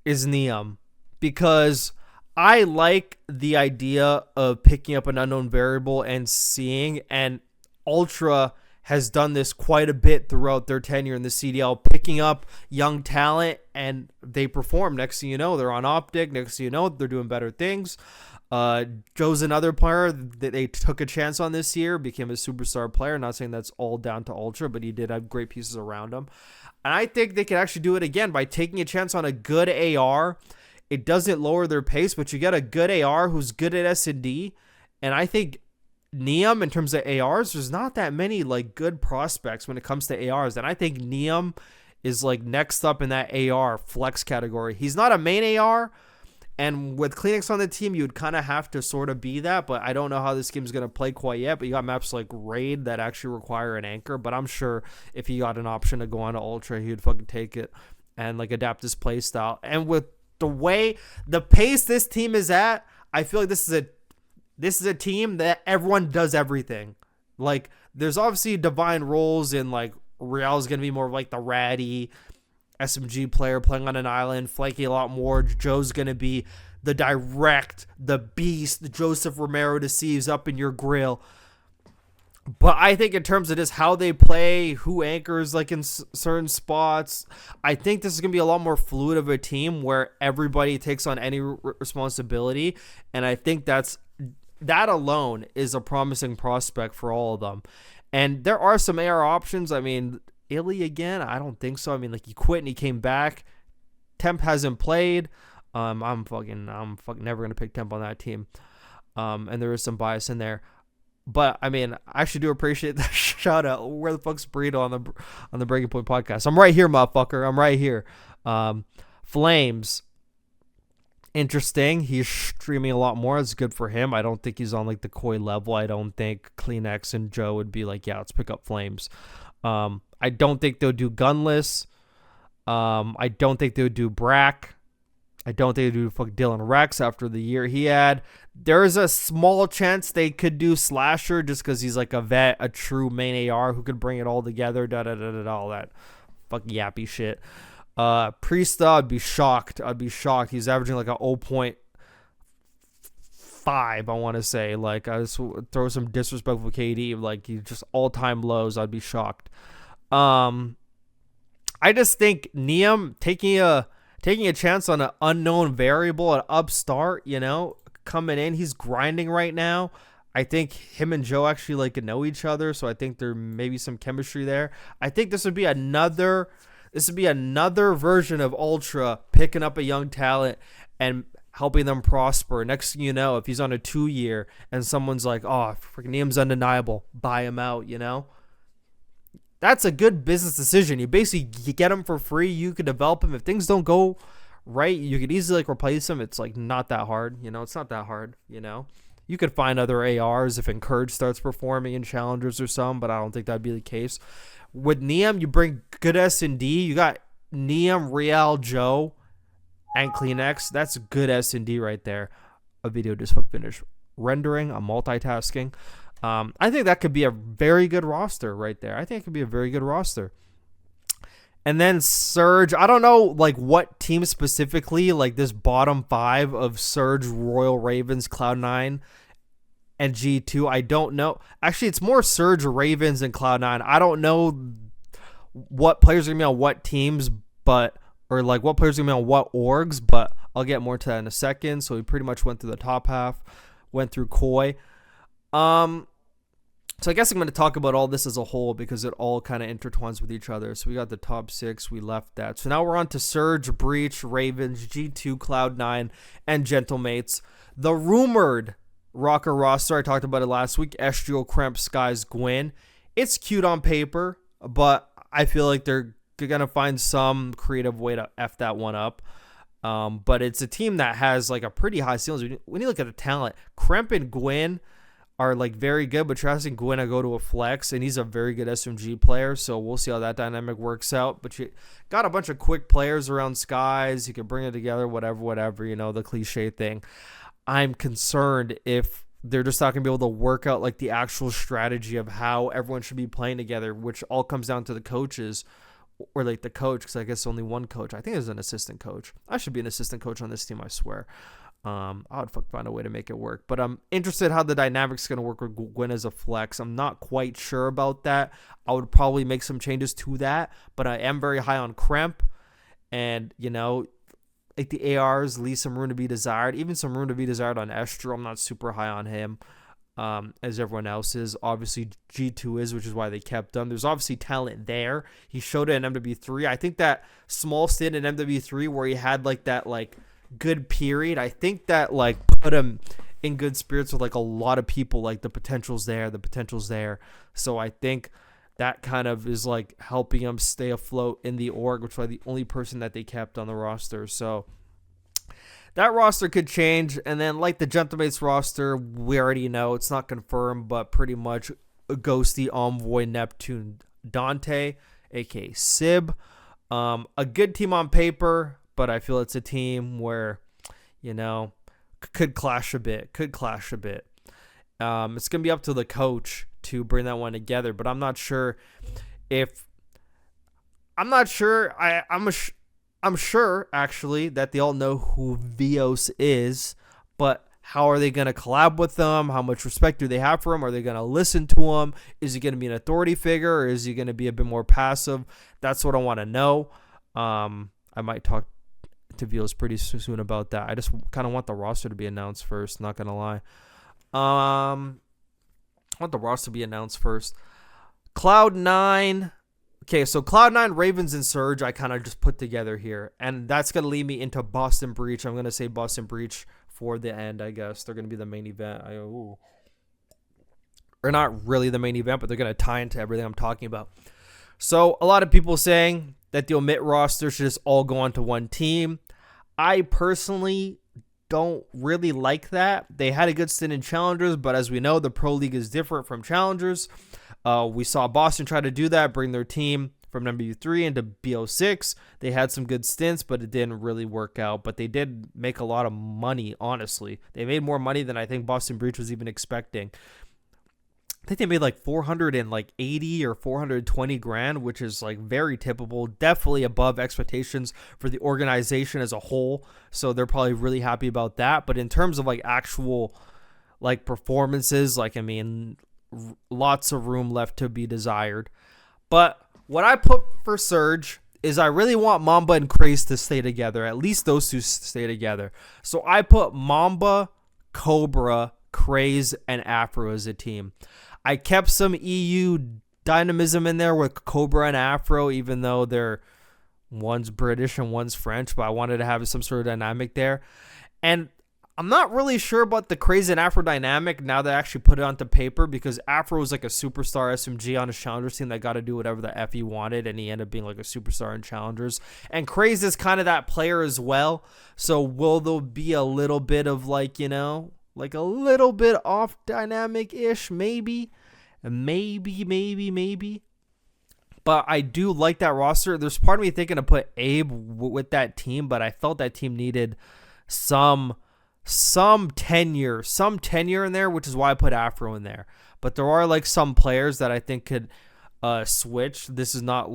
is Neum, because I like the idea of picking up an unknown variable and seeing, and Ultra has done this quite a bit throughout their tenure in the CDL, picking up young talent, and they perform. Next thing you know, they're on Optic. Next thing you know, they're doing better things. Joe's another player that they took a chance on this year, became a superstar player. Not saying that's all down to Ultra, but he did have great pieces around him. And I think they could actually do it again by taking a chance on a good AR. It doesn't lower their pace, but you get a good AR who's good at S&D. And I think Neum, in terms of ARs, there's not that many like good prospects when it comes to ARs. And I think Neum is like next up in that AR flex category. He's not a main AR. And with Kleenex on the team, you'd kind of have to sort of be that. But I don't know how this game's going to play quite yet. But you got maps like Raid that actually require an anchor. But I'm sure if he got an option to go on to Ultra, he'd fucking take it and like adapt his play style. And with the pace this team is at, I feel like this is a team that everyone does everything. Like there's obviously divine roles in like Real's going to be more like the ratty SMG player playing on an island, flanking a lot more. Joe's going to be the beast, the Joseph Romero deceives up in your grill. But I think in terms of just how they play, who anchors like in certain spots, I think this is going to be a lot more fluid of a team where everybody takes on any responsibility. And I think that alone is a promising prospect for all of them. And there are some AR options. I mean, Illy again, I don't think so. I mean, like he quit and he came back. Temp hasn't played. I'm fucking never going to pick Temp on that team. And there is some bias in there. But I mean, I actually do appreciate that shout out. Where the fuck's Burrito on the Breaking Point podcast? I'm right here, motherfucker. I'm right here. Flames, interesting. He's streaming a lot more. It's good for him. I don't think he's on like the Koi level. I don't think Kleenex and Joe would be like, yeah, let's pick up Flames. I don't think they'll do Gunless. I don't think they'll do Brack. I don't think they do fuck Dylan Rex after the year he had. There is a small chance they could do Slasher just because he's like a vet, a true main AR who could bring it all together. All that fucking yappy shit. Priesta, I'd be shocked. He's averaging like a 0.5, I want to say. Like, I just throw some disrespectful KD. Like, he's just all-time lows. I'd be shocked. I just think Neum taking a chance on an unknown variable, an upstart, coming in. He's grinding right now. I think him and Joe actually like know each other, so I think there may be some chemistry there. I think this would be another version of Ultra picking up a young talent and helping them prosper. Next thing you know, if he's on a 2-year and someone's like, oh, freaking Neum's undeniable, buy him out, That's a good business decision. You get him for free. You could develop him. If things don't go right, you could easily like replace him. It's like not that hard. It's not that hard. You could find other ARs if Encourage starts performing in challengers or some, but I don't think that'd be the case. With Neum, you bring good S&D. You got Neum, Real, Joe, and Kleenex. That's good S&D right there. A video just finished rendering. I'm multitasking. I think that could be a very good roster right there. I think it could be a very good roster. And then Surge, I don't know like what team specifically, like this bottom 5 of Surge, Royal Ravens, Cloud9, and G2. I don't know. Actually, it's more Surge, Ravens, and Cloud9. I don't know what players are going to be on what teams, or like what players are going to be on what orgs, but I'll get more to that in a second. So we pretty much went through the top half, went through Koi. So I guess I'm going to talk about all this as a whole because it all kind of intertwines with each other. So we got the top 6, we left that. So now we're on to Surge, Breach, Ravens, G2, Cloud9, and Gentlemates. The rumored rocker roster, I talked about it last week, Estriel, Kremp, Skies, Gwyn. It's cute on paper, but I feel like they're going to find some creative way to F that one up. But it's a team that has like a pretty high ceilings. When you look at the talent, Kremp and Gwyn are like very good, but you're asking Gwyn to go to a flex, and he's a very good SMG player, so we'll see how that dynamic works out. But you got a bunch of quick players around Skies. You can bring it together, whatever, you know, the cliche thing. I'm concerned if they're just not going to be able to work out like the actual strategy of how everyone should be playing together, which all comes down to the coaches, or like the coach, because I guess only one coach. I think there's an assistant coach. I should be an assistant coach on this team, I swear. I would find a way to make it work. But I'm interested how the dynamic's going to work with Gwyn as a flex. I'm not quite sure about that. I would probably make some changes to that, but I am very high on Kremp. And, you know, like the ARs leave some room to be desired. Even some room to be desired on Estriel. I'm not super high on him as everyone else is. Obviously, G2 is, which is why they kept him. There's obviously talent there. He showed it in MW3. I think that small stint in MW3 where he had like that like good period, I think that like put him in good spirits with like a lot of people. Like the potential's there. So I think that kind of is like helping him stay afloat in the org, which was the only person that they kept on the roster. So that roster could change. And then like the Gentlemates roster, we already know it's not confirmed, but pretty much Ghosty, Envoy, Neptune, Dante, aka Sib. A good team on paper, but I feel it's a team where, you know, could clash a bit. It's going to be up to the coach to bring that one together, but I'm not sure. I'm sure actually that they all know who Vios is, but how are they going to collab with them? How much respect do they have for him? Are they going to listen to him? Is he going to be an authority figure, or is he going to be a bit more passive? That's what I want to know. I might talk to Vios pretty soon about that. I just kind of want the roster to be announced first, not going to lie. I want the roster to be announced first. Cloud9. Okay, so Cloud9, Ravens, and Surge I kind of just put together here. And that's going to lead me into Boston Breach. I'm going to say Boston Breach for the end, I guess. They're going to be the main event. Or not really the main event, but they're going to tie into everything I'm talking about. So a lot of people saying that the omit roster should just all go onto one team. I personally don't really like that. They had a good stint in Challengers, but as we know, the Pro League is different from Challengers. We saw Boston try to do that, bring their team from W3 into BO6. They had some good stints, but it didn't really work out. But they did make a lot of money, honestly. They made more money than I think Boston Breach was even expecting. I think they made like 480 or 420 grand, which is like very typical, definitely above expectations for the organization as a whole. So they're probably really happy about that. But in terms of like actual like performances, like, I mean, lots of room left to be desired. But what I put for Surge is I really want Mamba and Craze to stay together. At least those two stay together. So I put Mamba, Cobra, Craze, and Afro as a team. I kept some EU dynamism in there with Cobra and Afro, even though one's British and one's French, but I wanted to have some sort of dynamic there. And I'm not really sure about the Crazy and Afro dynamic now that I actually put it onto paper, because Afro was like a superstar SMG on his Challengers team that got to do whatever the F he wanted, and he ended up being like a superstar in Challengers. And Crazy is kind of that player as well. So will there be a little bit of like, you know, like a little bit off dynamic-ish, maybe. But I do like that roster. There's part of me thinking to put Abe with that team, but I felt that team needed some tenure in there, which is why I put Afro in there. but there are like some players that I think could switch. This is not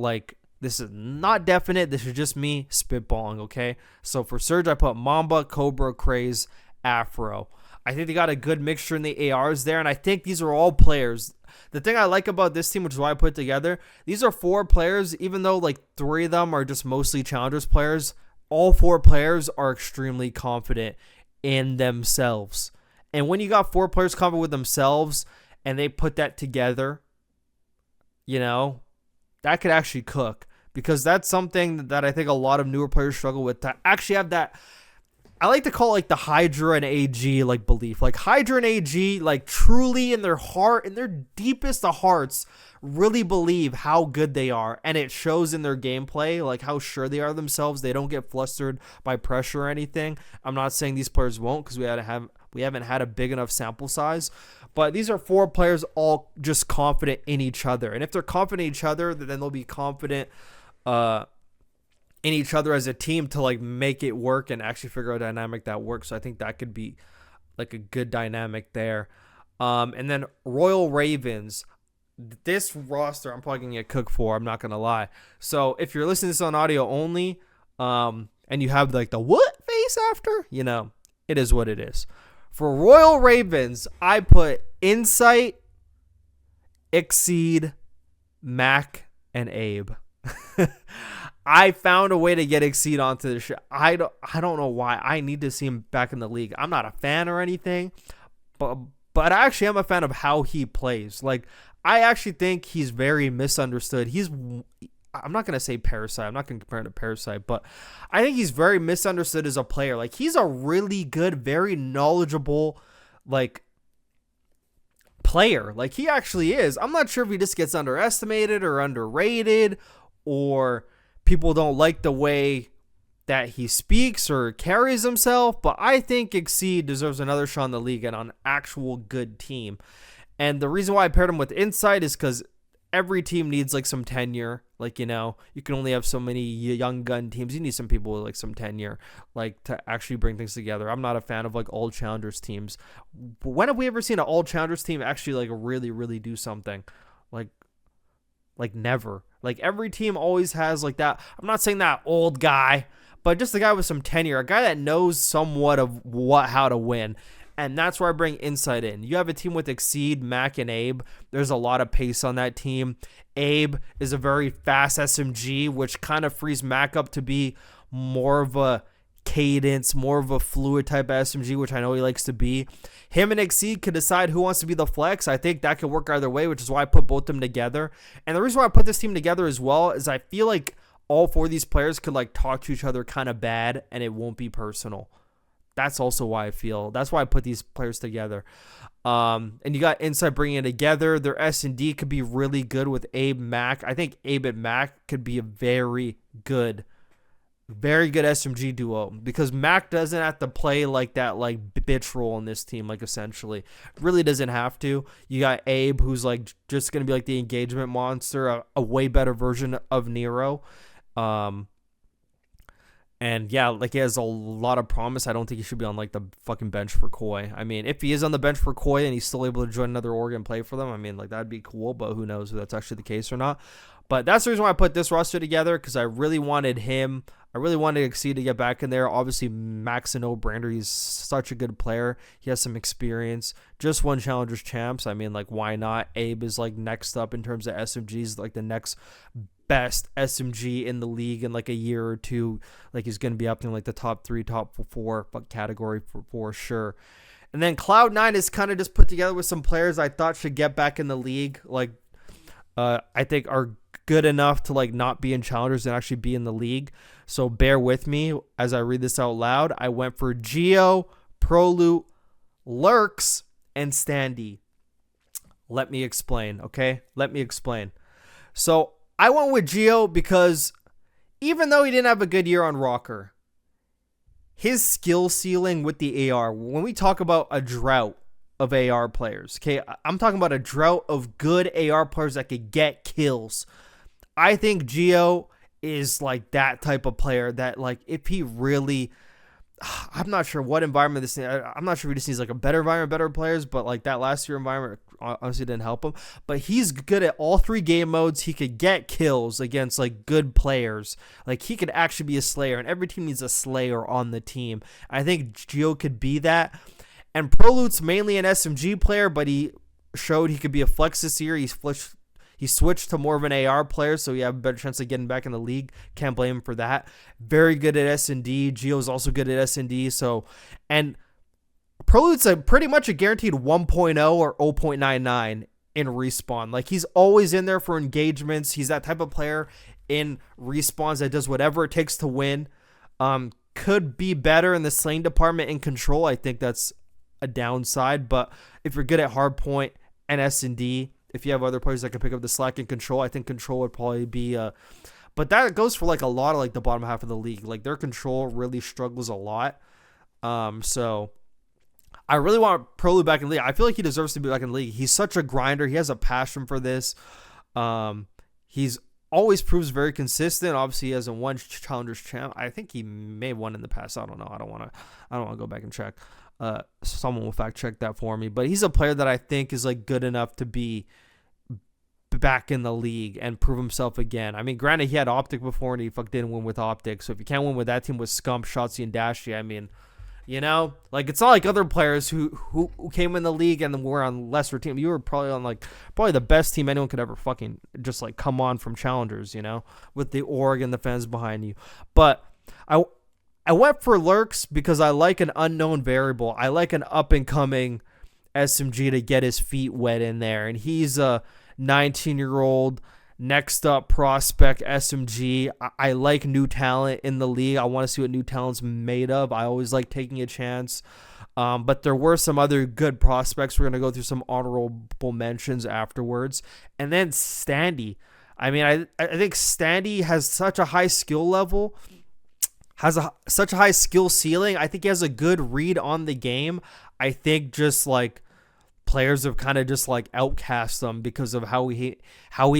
definite. This is just me spitballing, okay? So for Surge, I put Mamba, Cobra, Craze, Afro. I think they got a good mixture in the ARs there, and I think these are all players. The thing I like about this team, which is why I put it together, these are 4 players, even though like 3 of them are just mostly Challengers players, all 4 players are extremely confident in themselves. And when you got 4 players confident with themselves and they put that together, that could actually cook. Because that's something that I think a lot of newer players struggle with, to actually have that. I like to call it like the Hydra and AG like belief. Like Hydra and AG like truly in their heart, in their deepest of hearts, really believe how good they are. And it shows in their gameplay, like how sure they are themselves. They don't get flustered by pressure or anything. I'm not saying these players won't, because we haven't had a big enough sample size. But these are 4 players all just confident in each other. And if they're confident in each other, then they'll be confident in each other as a team to like make it work and actually figure out a dynamic that works. So I think that could be like a good dynamic there. And then Royal Ravens, this roster I'm probably gonna get cooked for, I'm not gonna lie. So if you're listening to this on audio only, and you have like the what face after, it is what it is. For Royal Ravens, I put Insight, Exceed, Mac, and Abe. I found a way to get Exceed onto the show. I don't know why. I need to see him back in the league. I'm not a fan or anything, but I actually am a fan of how he plays. Like, I actually think he's very misunderstood. I'm not going to say Parasite. I'm not going to compare him to Parasite, but I think he's very misunderstood as a player. Like, he's a really good, very knowledgeable, like, player. Like, he actually is. I'm not sure if he just gets underestimated or underrated, or people don't like the way that he speaks or carries himself, but I think Exceed deserves another shot in the league and on an actual good team. And the reason why I paired him with Insight is because every team needs like some tenure. Like, you can only have so many young gun teams. You need some people with like some tenure, like to actually bring things together. I'm not a fan of like all challengers teams. When have we ever seen an all challengers team actually like really, really do something? Like never. Like every team always has like that. I'm not saying that old guy, but just a guy with some tenure, a guy that knows somewhat of how to win. And that's where I bring Insight in. You have a team with Exceed, Mac, and Abe. There's a lot of pace on that team. Abe is a very fast SMG, which kind of frees Mac up to be more of a cadence, more of a fluid type of SMG, which I know he likes to be. Him and Exceed could decide who wants to be the flex. I think that could work either way, which is why I put both of them together. And the reason why I put this team together as well is I feel like all 4 of these players could like talk to each other kind of bad, and it won't be personal. That's also why I feel. That's why I put these players together. And you got Insight bringing it together. Their S&D could be really good with Abe, Mac. I think Abe and Mac could be a very good SMG duo, because Mac doesn't have to play like that like bitch role in this team, like essentially really doesn't have to. You got Abe, who's like just gonna be like the engagement monster, a way better version of Nero. And yeah, like he has a lot of promise. I don't think he should be on like the fucking bench for Koi. I mean, if he is on the bench for Koi and he's still able to join another org and play for them, I mean, like that'd be cool, but who knows if that's actually the case or not. But that's the reason why I put this roster together, because I really wanted him. I really wanted Exceed to get back in there. Obviously, Max and Brander, he's such a good player. He has some experience. Just won Challengers Champs. I mean, like, why not? Abe is like next up in terms of SMGs, like the next best SMG in the league in like a year or two. Like, he's going to be up in like the top 3, top 4 category for sure. And then Cloud9 is kind of just put together with some players I thought should get back in the league. Like, I think are good enough to like not be in challengers and actually be in the league. So bear with me as I read this out loud. I went for Geo, Proloot, Lurks, and Standy. Let me explain, okay? Let me explain. So I went with Geo because even though he didn't have a good year on Rocker, his skill ceiling with the AR, when we talk about a drought of AR players, okay, I'm talking about a drought of good AR players that could get kills. I think Geo is like that type of player that, like, if he really, I'm not sure what environment this, I'm not sure if he just needs like a better environment, better players, but like that last year environment, honestly didn't help him. But he's good at all 3 game modes. He could get kills against like good players. Like he could actually be a slayer, and every team needs a slayer on the team. I think Gio could be that. And Prolute's mainly an SMG player, but he showed he could be a flex this year. He switched to more of an AR player, so you have a better chance of getting back in the league. Can't blame him for that. Very good at S&D. Gio's also good at S&D. So, and Prolute's pretty much a guaranteed 1.0 or 0.99 in respawn. Like, he's always in there for engagements. He's that type of player in respawns that does whatever it takes to win. Could be better in the slaying department and control. I think that's a downside. But if you're good at hardpoint and S&D, if you have other players that can pick up the slack and control, I think control would probably be but that goes for like a lot of like the bottom half of the league. Like their control really struggles a lot. So I really want Prolute back in the league. I feel like he deserves to be back in the league. He's such a grinder. He has a passion for this. He's always proves very consistent. Obviously, he hasn't won Challengers Champ. I think he may have won in the past. I don't know. I don't want to go back and check. Someone will fact check that for me, but he's a player that I think is like good enough to be back in the league and prove himself again. I mean, granted, he had Optic before and he didn't win with Optic. So if you can't win with that team with Scump, Shotzi, and Dashy, I mean, you know, like it's not like other players who came in the league and were on lesser team. You were probably on probably the best team anyone could ever fucking just like come on from Challengers, you know, with the org and the fans behind you. But I went for Lurks because I like an unknown variable. I like an up-and-coming SMG to get his feet wet in there. And he's a 19-year-old next up prospect SMG. I like new talent in the league. I want to see what new talent's made of. I always like taking a chance. But there were some other good prospects. We're going to go through some honorable mentions afterwards. And then Standy. I mean, I think Standy has such a high skill level, such a high skill ceiling. I think he has a good read on the game. I think just like players have kind of just like outcast him because of how he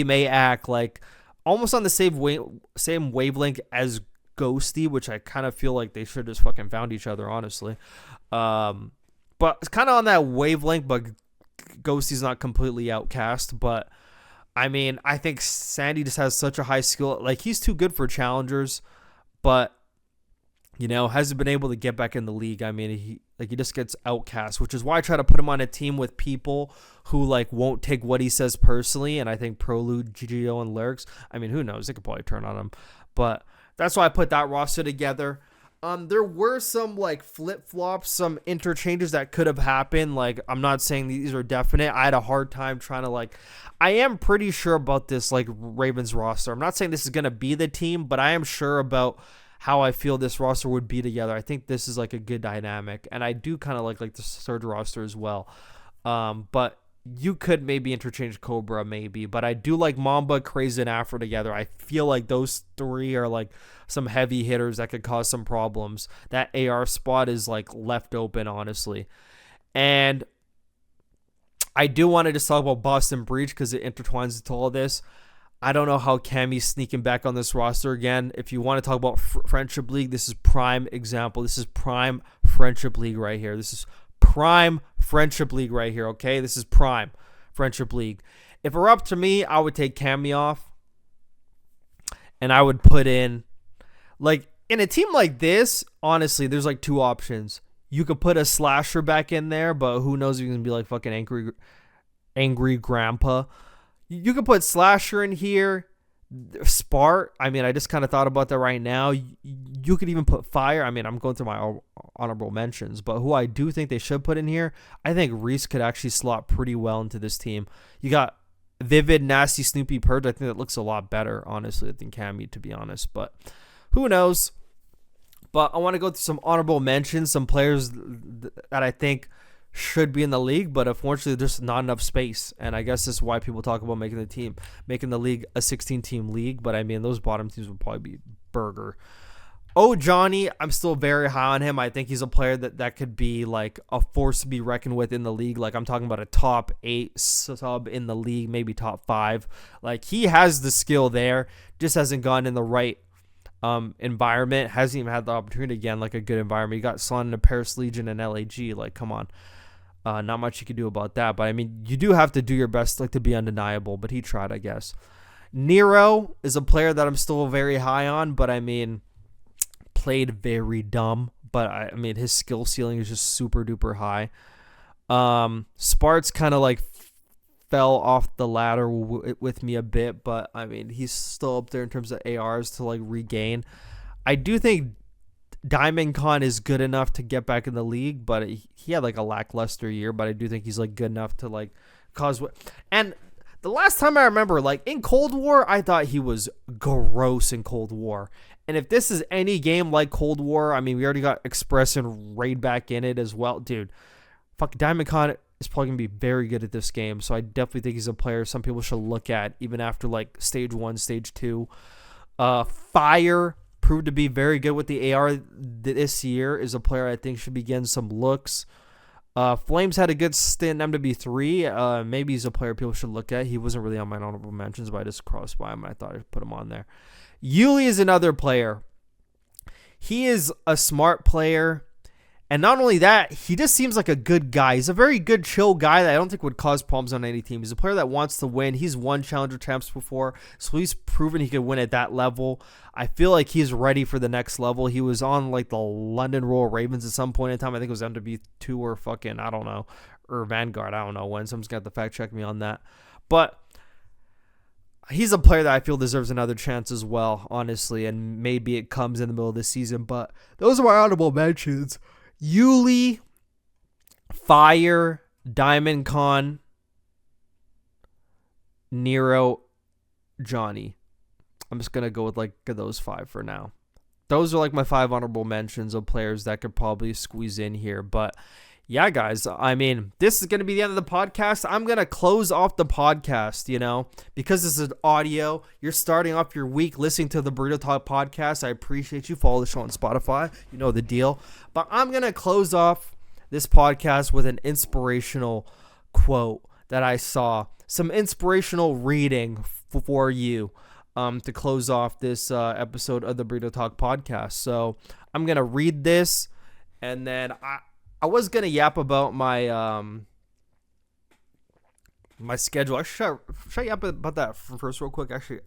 may act, like almost on the same wavelength as Ghosty, which I kind of feel like they should just fucking found each other, honestly. But it's kind of on that wavelength, but Ghosty's not completely outcast. But I mean, I think Sandy just has such a high skill. Like he's too good for Challengers, but you know, hasn't been able to get back in the league. I mean, he just gets outcast, which is why I try to put him on a team with people who like won't take what he says personally. And I think Prolude, GGO, and Lurks, I mean, who knows? They could probably turn on him. But that's why I put that roster together. There were some like flip-flops, some interchanges that could have happened. Like, I'm not saying these are definite. I had a hard time trying to I am pretty sure about this like Ravens roster. I'm not saying this is going to be the team, but I am sure about how I feel this roster would be together. I think this is like a good dynamic, and I do kind of like the Surge roster as well. But you could maybe interchange Cobra, maybe, but I do like Mamba, Crazy, and Afro together. I feel like those 3 are like some heavy hitters that could cause some problems. That AR spot is like left open, honestly. And I do want to just talk about Boston Breach because it intertwines into all this. I don't know how Cammy's sneaking back on this roster again. If you want to talk about Friendship League, this is prime example. This is prime Friendship League right here. This is prime Friendship League right here, okay? This is prime Friendship League. If it were up to me, I would take Cammy off, and I would put in, like, in a team like this, honestly, there's like 2 options. You could put a slasher back in there, but who knows if you can be like fucking angry grandpa. You could put Slasher in here, Spart. I mean, I just kind of thought about that right now. You could even put Fire. I mean, I'm going through my honorable mentions, but who I do think they should put in here, I think Reese could actually slot pretty well into this team. You got Vivid, Nasty, Snoopy, Purge. I think that looks a lot better, honestly, than Cammy, to be honest, but who knows? But I want to go through some honorable mentions, some players that I think should be in the league, but unfortunately there's not enough space, and I guess this is why people talk about making the league a 16-team league. But I mean, those bottom teams would probably be Burger. Johnny, I'm still very high on him. I think he's a player that could be like a force to be reckoned with in the league. Like, I'm talking about a top 8 sub in the league, maybe top 5. Like, he has the skill there, just hasn't gone in the right environment, hasn't even had the opportunity again, like a good environment. You got Son in the Paris Legion and LAG, like, come on. Not much you can do about that. But, I mean, you do have to do your best like to be undeniable. But he tried, I guess. Nero is a player that I'm still very high on. But, I mean, played very dumb. But, I mean, his skill ceiling is just super duper high. Sparts kind of like fell off the ladder with me a bit. But, I mean, he's still up there in terms of ARs to like regain. I do think Diamond Con is good enough to get back in the league, but he had like a lackluster year, but I do think he's like good enough to like cause and the last time I remember, like in Cold War, I thought he was gross in Cold War. And if this is any game like Cold War, I mean, we already got Express and Raid back in it as well. Dude, fuck, Diamond Con is probably going to be very good at this game. So I definitely think he's a player some people should look at even after like stage 1, stage 2. Fire proved to be very good with the AR this year, is a player I think should be getting some looks. Flames had a good stint in MW3. Maybe he's a player people should look at. He wasn't really on my honorable mentions, but I just crossed by him and I thought I'd put him on there. Yuli is another player. He is a smart player. And not only that, he just seems like a good guy. He's a very good, chill guy that I don't think would cause problems on any team. He's a player that wants to win. He's won Challenger Champs before, so he's proven he could win at that level. I feel like he's ready for the next level. He was on like the London Royal Ravens at some point in time. I think it was MW2 or fucking, I don't know, or Vanguard. I don't know when. Someone's got to fact check me on that. But he's a player that I feel deserves another chance as well, honestly, and maybe it comes in the middle of the season. But those are my honorable mentions. Yuli, Fire, Diamond Con, Nero, Johnny. I'm just going to go with like those 5 for now. Those are like my 5 honorable mentions of players that could probably squeeze in here. But yeah, guys, I mean, this is going to be the end of the podcast. I'm going to close off the podcast, because this is audio. You're starting off your week listening to the Borito Talk podcast. I appreciate you. Follow the show on Spotify. You know the deal. But I'm going to close off this podcast with an inspirational quote that I saw. Some inspirational reading for you to close off this episode of the Borito Talk podcast. So I'm going to read this, and then I was gonna yap about my my schedule. Should I yap about that first real quick? Actually,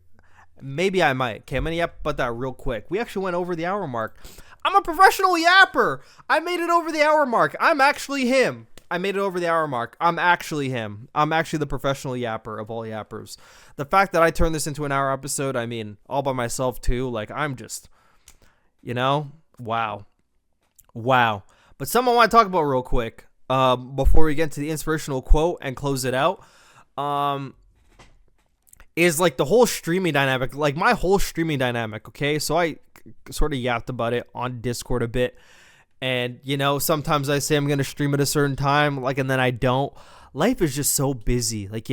maybe I might. Okay, I'm gonna yap about that real quick. We actually went over the hour mark. I'm a professional yapper. I made it over the hour mark. I'm actually him. I made it over the hour mark. I'm actually him. I'm actually the professional yapper of all yappers. The fact that I turned this into an hour episode, I mean, all by myself too. Like, I'm just, wow. But something I want to talk about real quick before we get into the inspirational quote and close it out is like the whole streaming dynamic, like my whole streaming dynamic, okay? So I sort of yapped about it on Discord a bit. And, sometimes I say I'm going to stream at a certain time, like, and then I don't. Life is just so busy, like,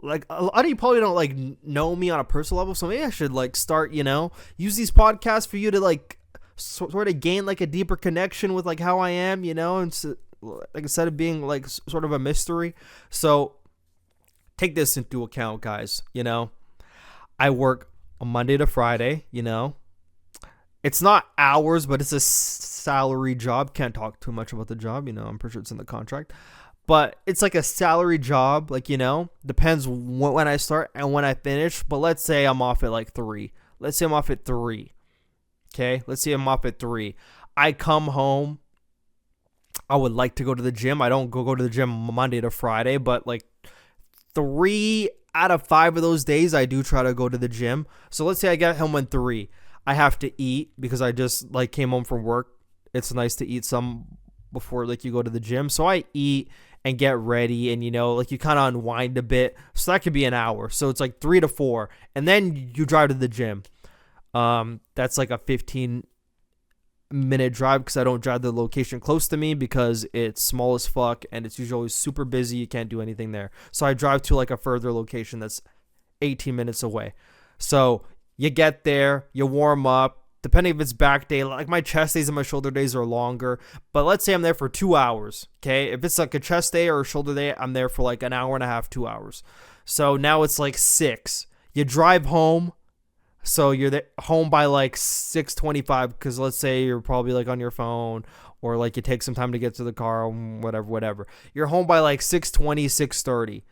like a lot of you probably don't like know me on a personal level. So maybe I should like start, use these podcasts for you to like sort of gain like a deeper connection with like how I am, and so, like instead of being like sort of a mystery. So take this into account, guys. I work on Monday to Friday. It's not hours, but it's a salary job. Can't talk too much about the job. I'm pretty sure it's in the contract, but it's like a salary job. Like, depends when I start and when I finish. But let's say I'm off at like 3. Let's say I'm off at 3. Okay, let's see, I'm up at 3. I come home. I would like to go to the gym. I don't go to the gym Monday to Friday, but like 3 out of 5 of those days, I do try to go to the gym. So let's say I get home at 3. I have to eat because I just like came home from work. It's nice to eat some before like you go to the gym. So I eat and get ready, and like you kind of unwind a bit. So that could be an hour. So it's like 3 to 4, and then you drive to the gym. That's like a 15-minute drive because I don't drive the location close to me because it's small as fuck and it's usually always super busy. You can't do anything there. So I drive to like a further location that's 18 minutes away. So you get there, you warm up, depending if it's back day, like my chest days and my shoulder days are longer, but let's say I'm there for 2 hours. Okay. If it's like a chest day or a shoulder day, I'm there for like an hour and a half, 2 hours. So now it's like 6. You drive home. So you're home by like 6:25 because let's say you're probably like on your phone or like you take some time to get to the car, whatever. You're home by like 6:20, 6:30.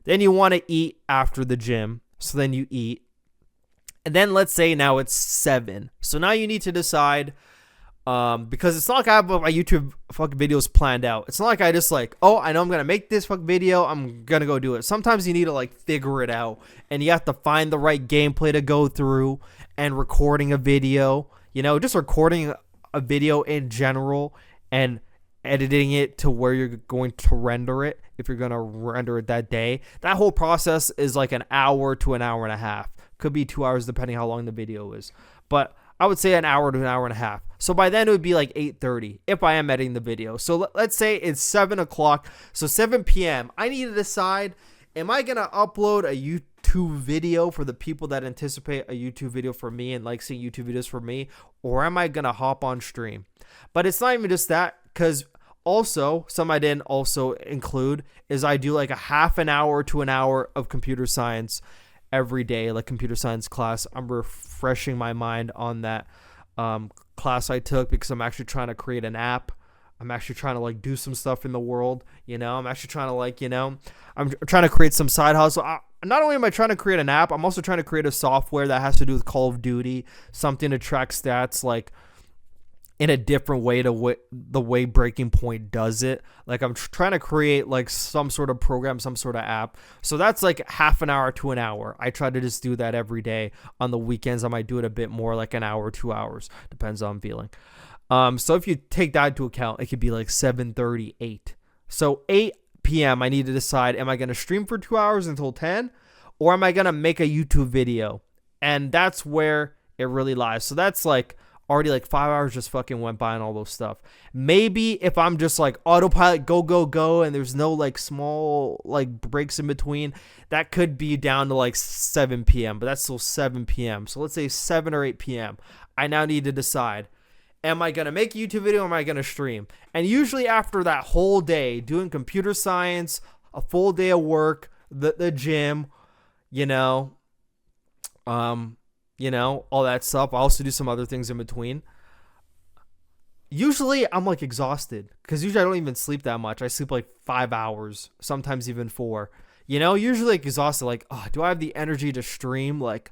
Then you want to eat after the gym. So then you eat. And then let's say now it's 7. So now you need to decide, because it's not like I have my YouTube fucking videos planned out. It's not like I just like, oh, I know I'm going to make this fucking video, I'm going to go do it. Sometimes you need to like figure it out, and you have to find the right gameplay to go through, and recording a video, just recording a video in general and editing it to where you're going to render it. If you're going to render it that day, that whole process is like an hour to an hour and a half. Could be 2 hours depending how long the video is. But I would say an hour to an hour and a half. So by then it would be like 8:30 if I am editing the video. So let's say it's 7 o'clock. So 7 p.m. I need to decide, am I going to upload a YouTube video for the people that anticipate a YouTube video for me and like seeing YouTube videos for me? Or am I going to hop on stream? But it's not even just that, because also, some I didn't also include is I do like a half an hour to an hour of computer science every day, like computer science class. I'm refreshing my mind on that class I took, because I'm actually trying to create an app. I'm actually trying to like do some stuff in the world, I'm actually trying to like, I'm trying to create some side hustle. Not only am I trying to create an app, I'm also trying to create a software that has to do with Call of Duty, something to track stats like in a different way to the way Breaking Point does it. Like I'm trying to create like some sort of program, some sort of app. So that's like half an hour to an hour. I try to just do that every day. On the weekends, I might do it a bit more, like an hour, 2 hours. Depends on I'm feeling. So if you take that into account, it could be like 7:30, 8. So 8 p.m. I need to decide, am I going to stream for 2 hours until 10? Or am I going to make a YouTube video? And that's where it really lies. So that's like already like 5 hours just fucking went by and all those stuff. Maybe if I'm just like autopilot, go, and there's no like small like breaks in between, that could be down to like 7 p.m. But that's still 7 p.m. So let's say 7 or 8 p.m. I now need to decide, am I going to make a YouTube video or am I going to stream? And usually after that whole day doing computer science, a full day of work, the gym, all that stuff. I also do some other things in between. Usually I'm like exhausted, because usually I don't even sleep that much. I sleep like 5 hours, sometimes even 4. Usually like exhausted, like, oh, do I have the energy to stream? Like,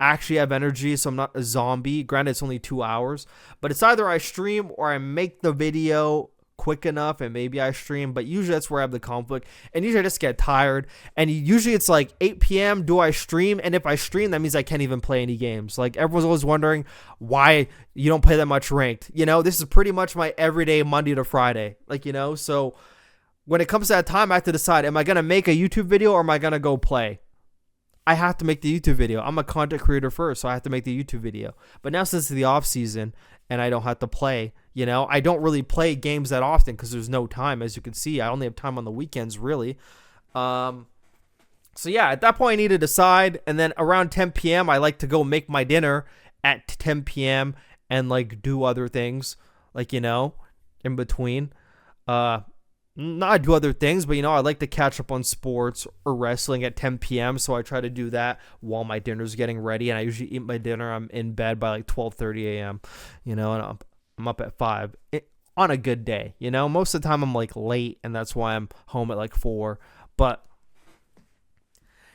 actually have energy so I'm not a zombie. Granted, it's only 2 hours, but it's either I stream or I make the video quick enough and maybe I stream. But usually that's where I have the conflict, and usually I just get tired. And usually it's like 8 p.m. do I stream? And if I stream, that means I can't even play any games. Like, everyone's always wondering why you don't play that much ranked. This is pretty much my everyday Monday to Friday. So when it comes to that time, I have to decide, am I going to make a YouTube video or am I going to go play? I have to make the YouTube video. I'm a content creator first, so I have to make the YouTube video. But now since it's the off season and I don't have to play, I don't really play games that often because there's no time. As you can see, I only have time on the weekends, really. So yeah, at that point I need to decide. And then around 10 p.m., I like to go make my dinner at 10 p.m. and like do other things, like, in between. Not do other things, but I like to catch up on sports or wrestling at 10 p.m. So I try to do that while my dinner's getting ready, and I usually eat my dinner. I'm in bed by like 12:30 a.m. And I'm up at 5 on a good day. Most of the time I'm like late, and that's why I'm home at like 4. But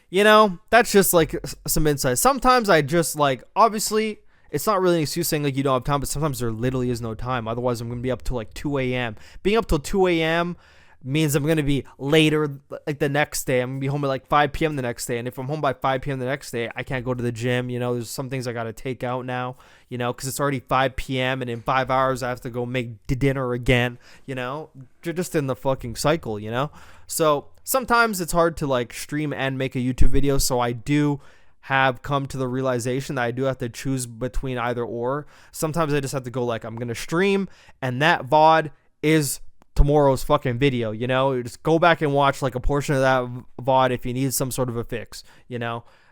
that's just like some insight. Sometimes I just like, obviously, it's not really an excuse saying like you don't have time, but sometimes there literally is no time. Otherwise, I'm going to be up till like 2 a.m. Being up till 2 a.m. means I'm going to be later like the next day. I'm going to be home at like 5 p.m. the next day. And if I'm home by 5 p.m. the next day, I can't go to the gym. There's some things I got to take out now, because it's already 5 p.m. and in 5 hours I have to go make dinner again, You're just in the fucking cycle, So sometimes it's hard to like stream and make a YouTube video. So I do have come to the realization that I do have to choose between either or. Sometimes I just have to go like, I'm going to stream, and that VOD is tomorrow's fucking video, You just go back and watch like a portion of that VOD if you need some sort of a fix,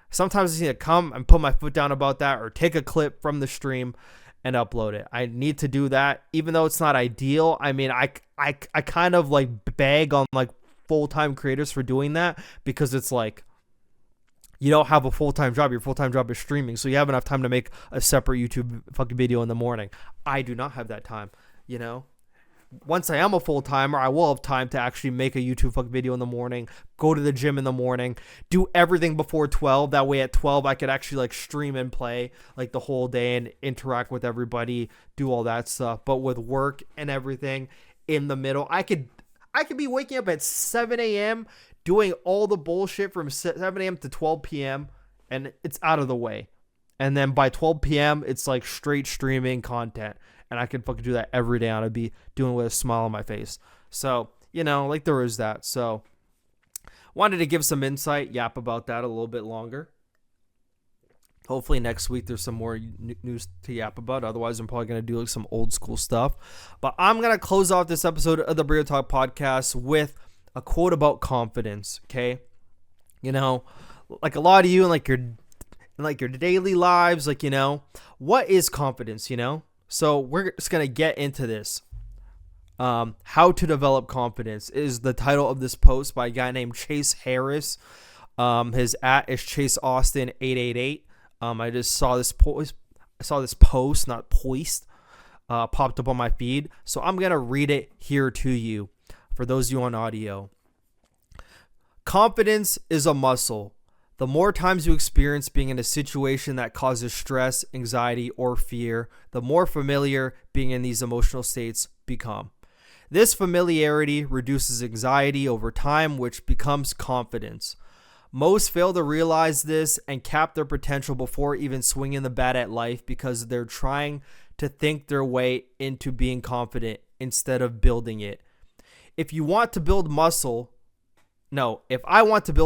Sometimes I just need to come and put my foot down about that, or take a clip from the stream and upload it. I need to do that, even though it's not ideal. I mean, I kind of like bag on like full-time creators for doing that, because it's like, you don't have a full-time job. Your full-time job is streaming. So you have enough time to make a separate YouTube fucking video in the morning. I do not have that time, once I am a full-timer, I will have time to actually make a YouTube fucking video in the morning, go to the gym in the morning, do everything before 12. That way at 12, I could actually like stream and play like the whole day and interact with everybody, do all that stuff. But with work and everything in the middle, I could be waking up at 7 a.m. doing all the bullshit from 7 a.m. to 12 p.m. and it's out of the way. And then by 12 p.m., it's like straight streaming content. And I can fucking do that every day. And I'd be doing it with a smile on my face. So, like there is that. So, wanted to give some insight, yap about that a little bit longer. Hopefully next week there's some more news to yap about. Otherwise, I'm probably going to do like some old school stuff. But I'm going to close off this episode of the Borito Talk podcast with a quote about confidence, okay? Like a lot of you and like your daily lives, like, what is confidence, So we're just going to get into this. How to develop confidence is the title of this post by a guy named Chase Harris. His @ is Chase Austin 888. I just saw this post. Not post, popped up on my feed. So I'm going to read it here to you for those of you on audio. Confidence is a muscle. The more times you experience being in a situation that causes stress, anxiety, or fear, the more familiar being in these emotional states become. This familiarity reduces anxiety over time, which becomes confidence. Most fail to realize this and cap their potential before even swinging the bat at life because they're trying to think their way into being confident instead of building it. If I want to build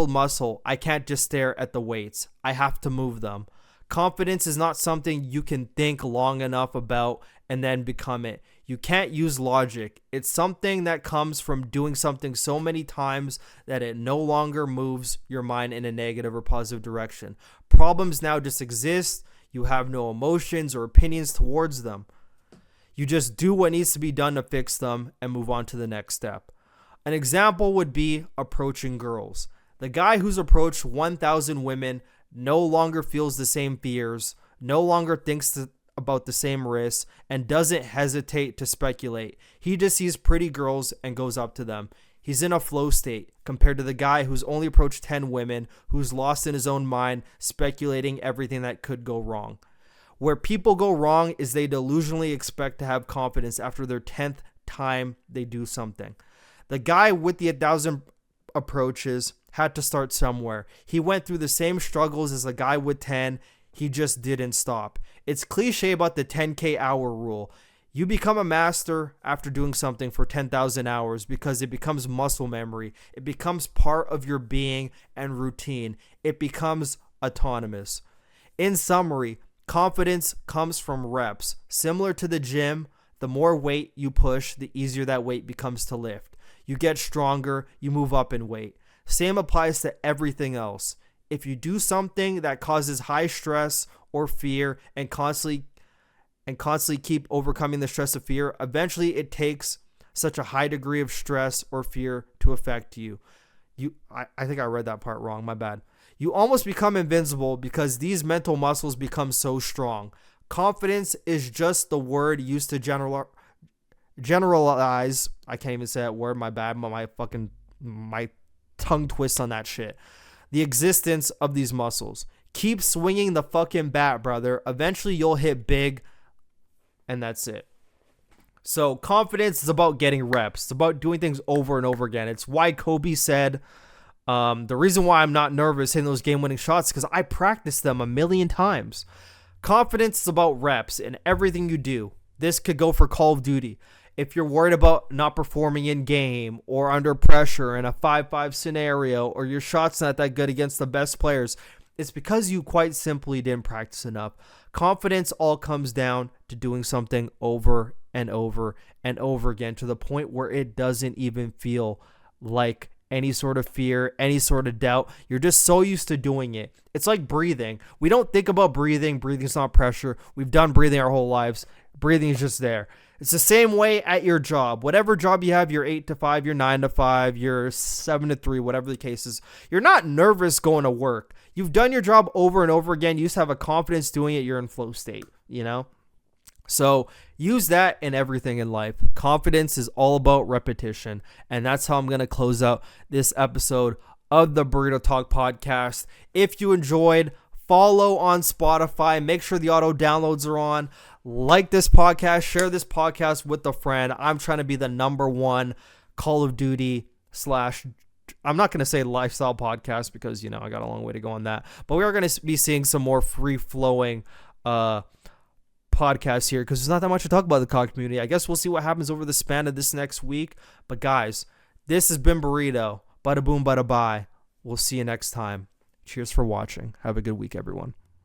muscle, I can't just stare at the weights. I have to move them. Confidence is not something you can think long enough about and then become it. You can't use logic. It's something that comes from doing something so many times that it no longer moves your mind in a negative or positive direction. Problems now just exist. You have no emotions or opinions towards them. You just do what needs to be done to fix them and move on to the next step. An example would be approaching girls. The guy who's approached 1,000 women no longer feels the same fears, no longer thinks about the same risks, and doesn't hesitate to speculate. He just sees pretty girls and goes up to them. He's in a flow state compared to the guy who's only approached 10 women, who's lost in his own mind, speculating everything that could go wrong. Where people go wrong is they delusionally expect to have confidence after their 10th time they do something. The guy with the 1,000 approaches had to start somewhere. He went through the same struggles as the guy with 10. He just didn't stop. It's cliche about the 10K hour rule. You become a master after doing something for 10,000 hours because it becomes muscle memory. It becomes part of your being and routine. It becomes autonomous. In summary, confidence comes from reps. Similar to the gym, the more weight you push, the easier that weight becomes to lift. You get stronger, you move up in weight. Same applies to everything else. If you do something that causes high stress or fear and constantly keep overcoming the stress of fear, eventually it takes such a high degree of stress or fear to affect you. I think I read that part wrong, my bad. You almost become invincible because these mental muscles become so strong. Confidence is just the word used to generalize. I can't even say that word, my bad, my tongue twists on that shit. The existence of these muscles. Keep swinging the fucking bat, brother. Eventually you'll hit big, and that's it. So confidence is about getting reps. It's about doing things over and over again. It's why Kobe said, the reason why I'm not nervous hitting those game-winning shots is because I practiced them a million times. Confidence is about reps in everything you do. This could go for Call of Duty. If you're worried about not performing in game or under pressure in a 5-5 scenario, or your shot's not that good against the best players, it's because you quite simply didn't practice enough. Confidence all comes down to doing something over and over and over again to the point where it doesn't even feel like any sort of fear, any sort of doubt. You're just so used to doing it. It's like breathing. We don't think about breathing. Breathing's not pressure. We've done breathing our whole lives. Breathing is just there. It's the same way at your job. Whatever job you have, you're 8 to 5, you're 9 to 5, you're 7 to 3, whatever the case is. You're not nervous going to work. You've done your job over and over again. You just have a confidence doing it. You're in flow state, So use that in everything in life. Confidence is all about repetition. And that's how I'm going to close out this episode of the Burrito Talk podcast. If you enjoyed, follow on Spotify. Make sure the auto downloads are on. Like this podcast. Share this podcast with a friend. I'm trying to be the number one Call of Duty / I'm not going to say lifestyle podcast because, I got a long way to go on that. But we are going to be seeing some more free-flowing podcasts here because there's not that much to talk about the COD community. I guess we'll see what happens over the span of this next week. But guys, this has been Burrito. Bada boom, bada bye. We'll see you next time. Cheers for watching. Have a good week, everyone.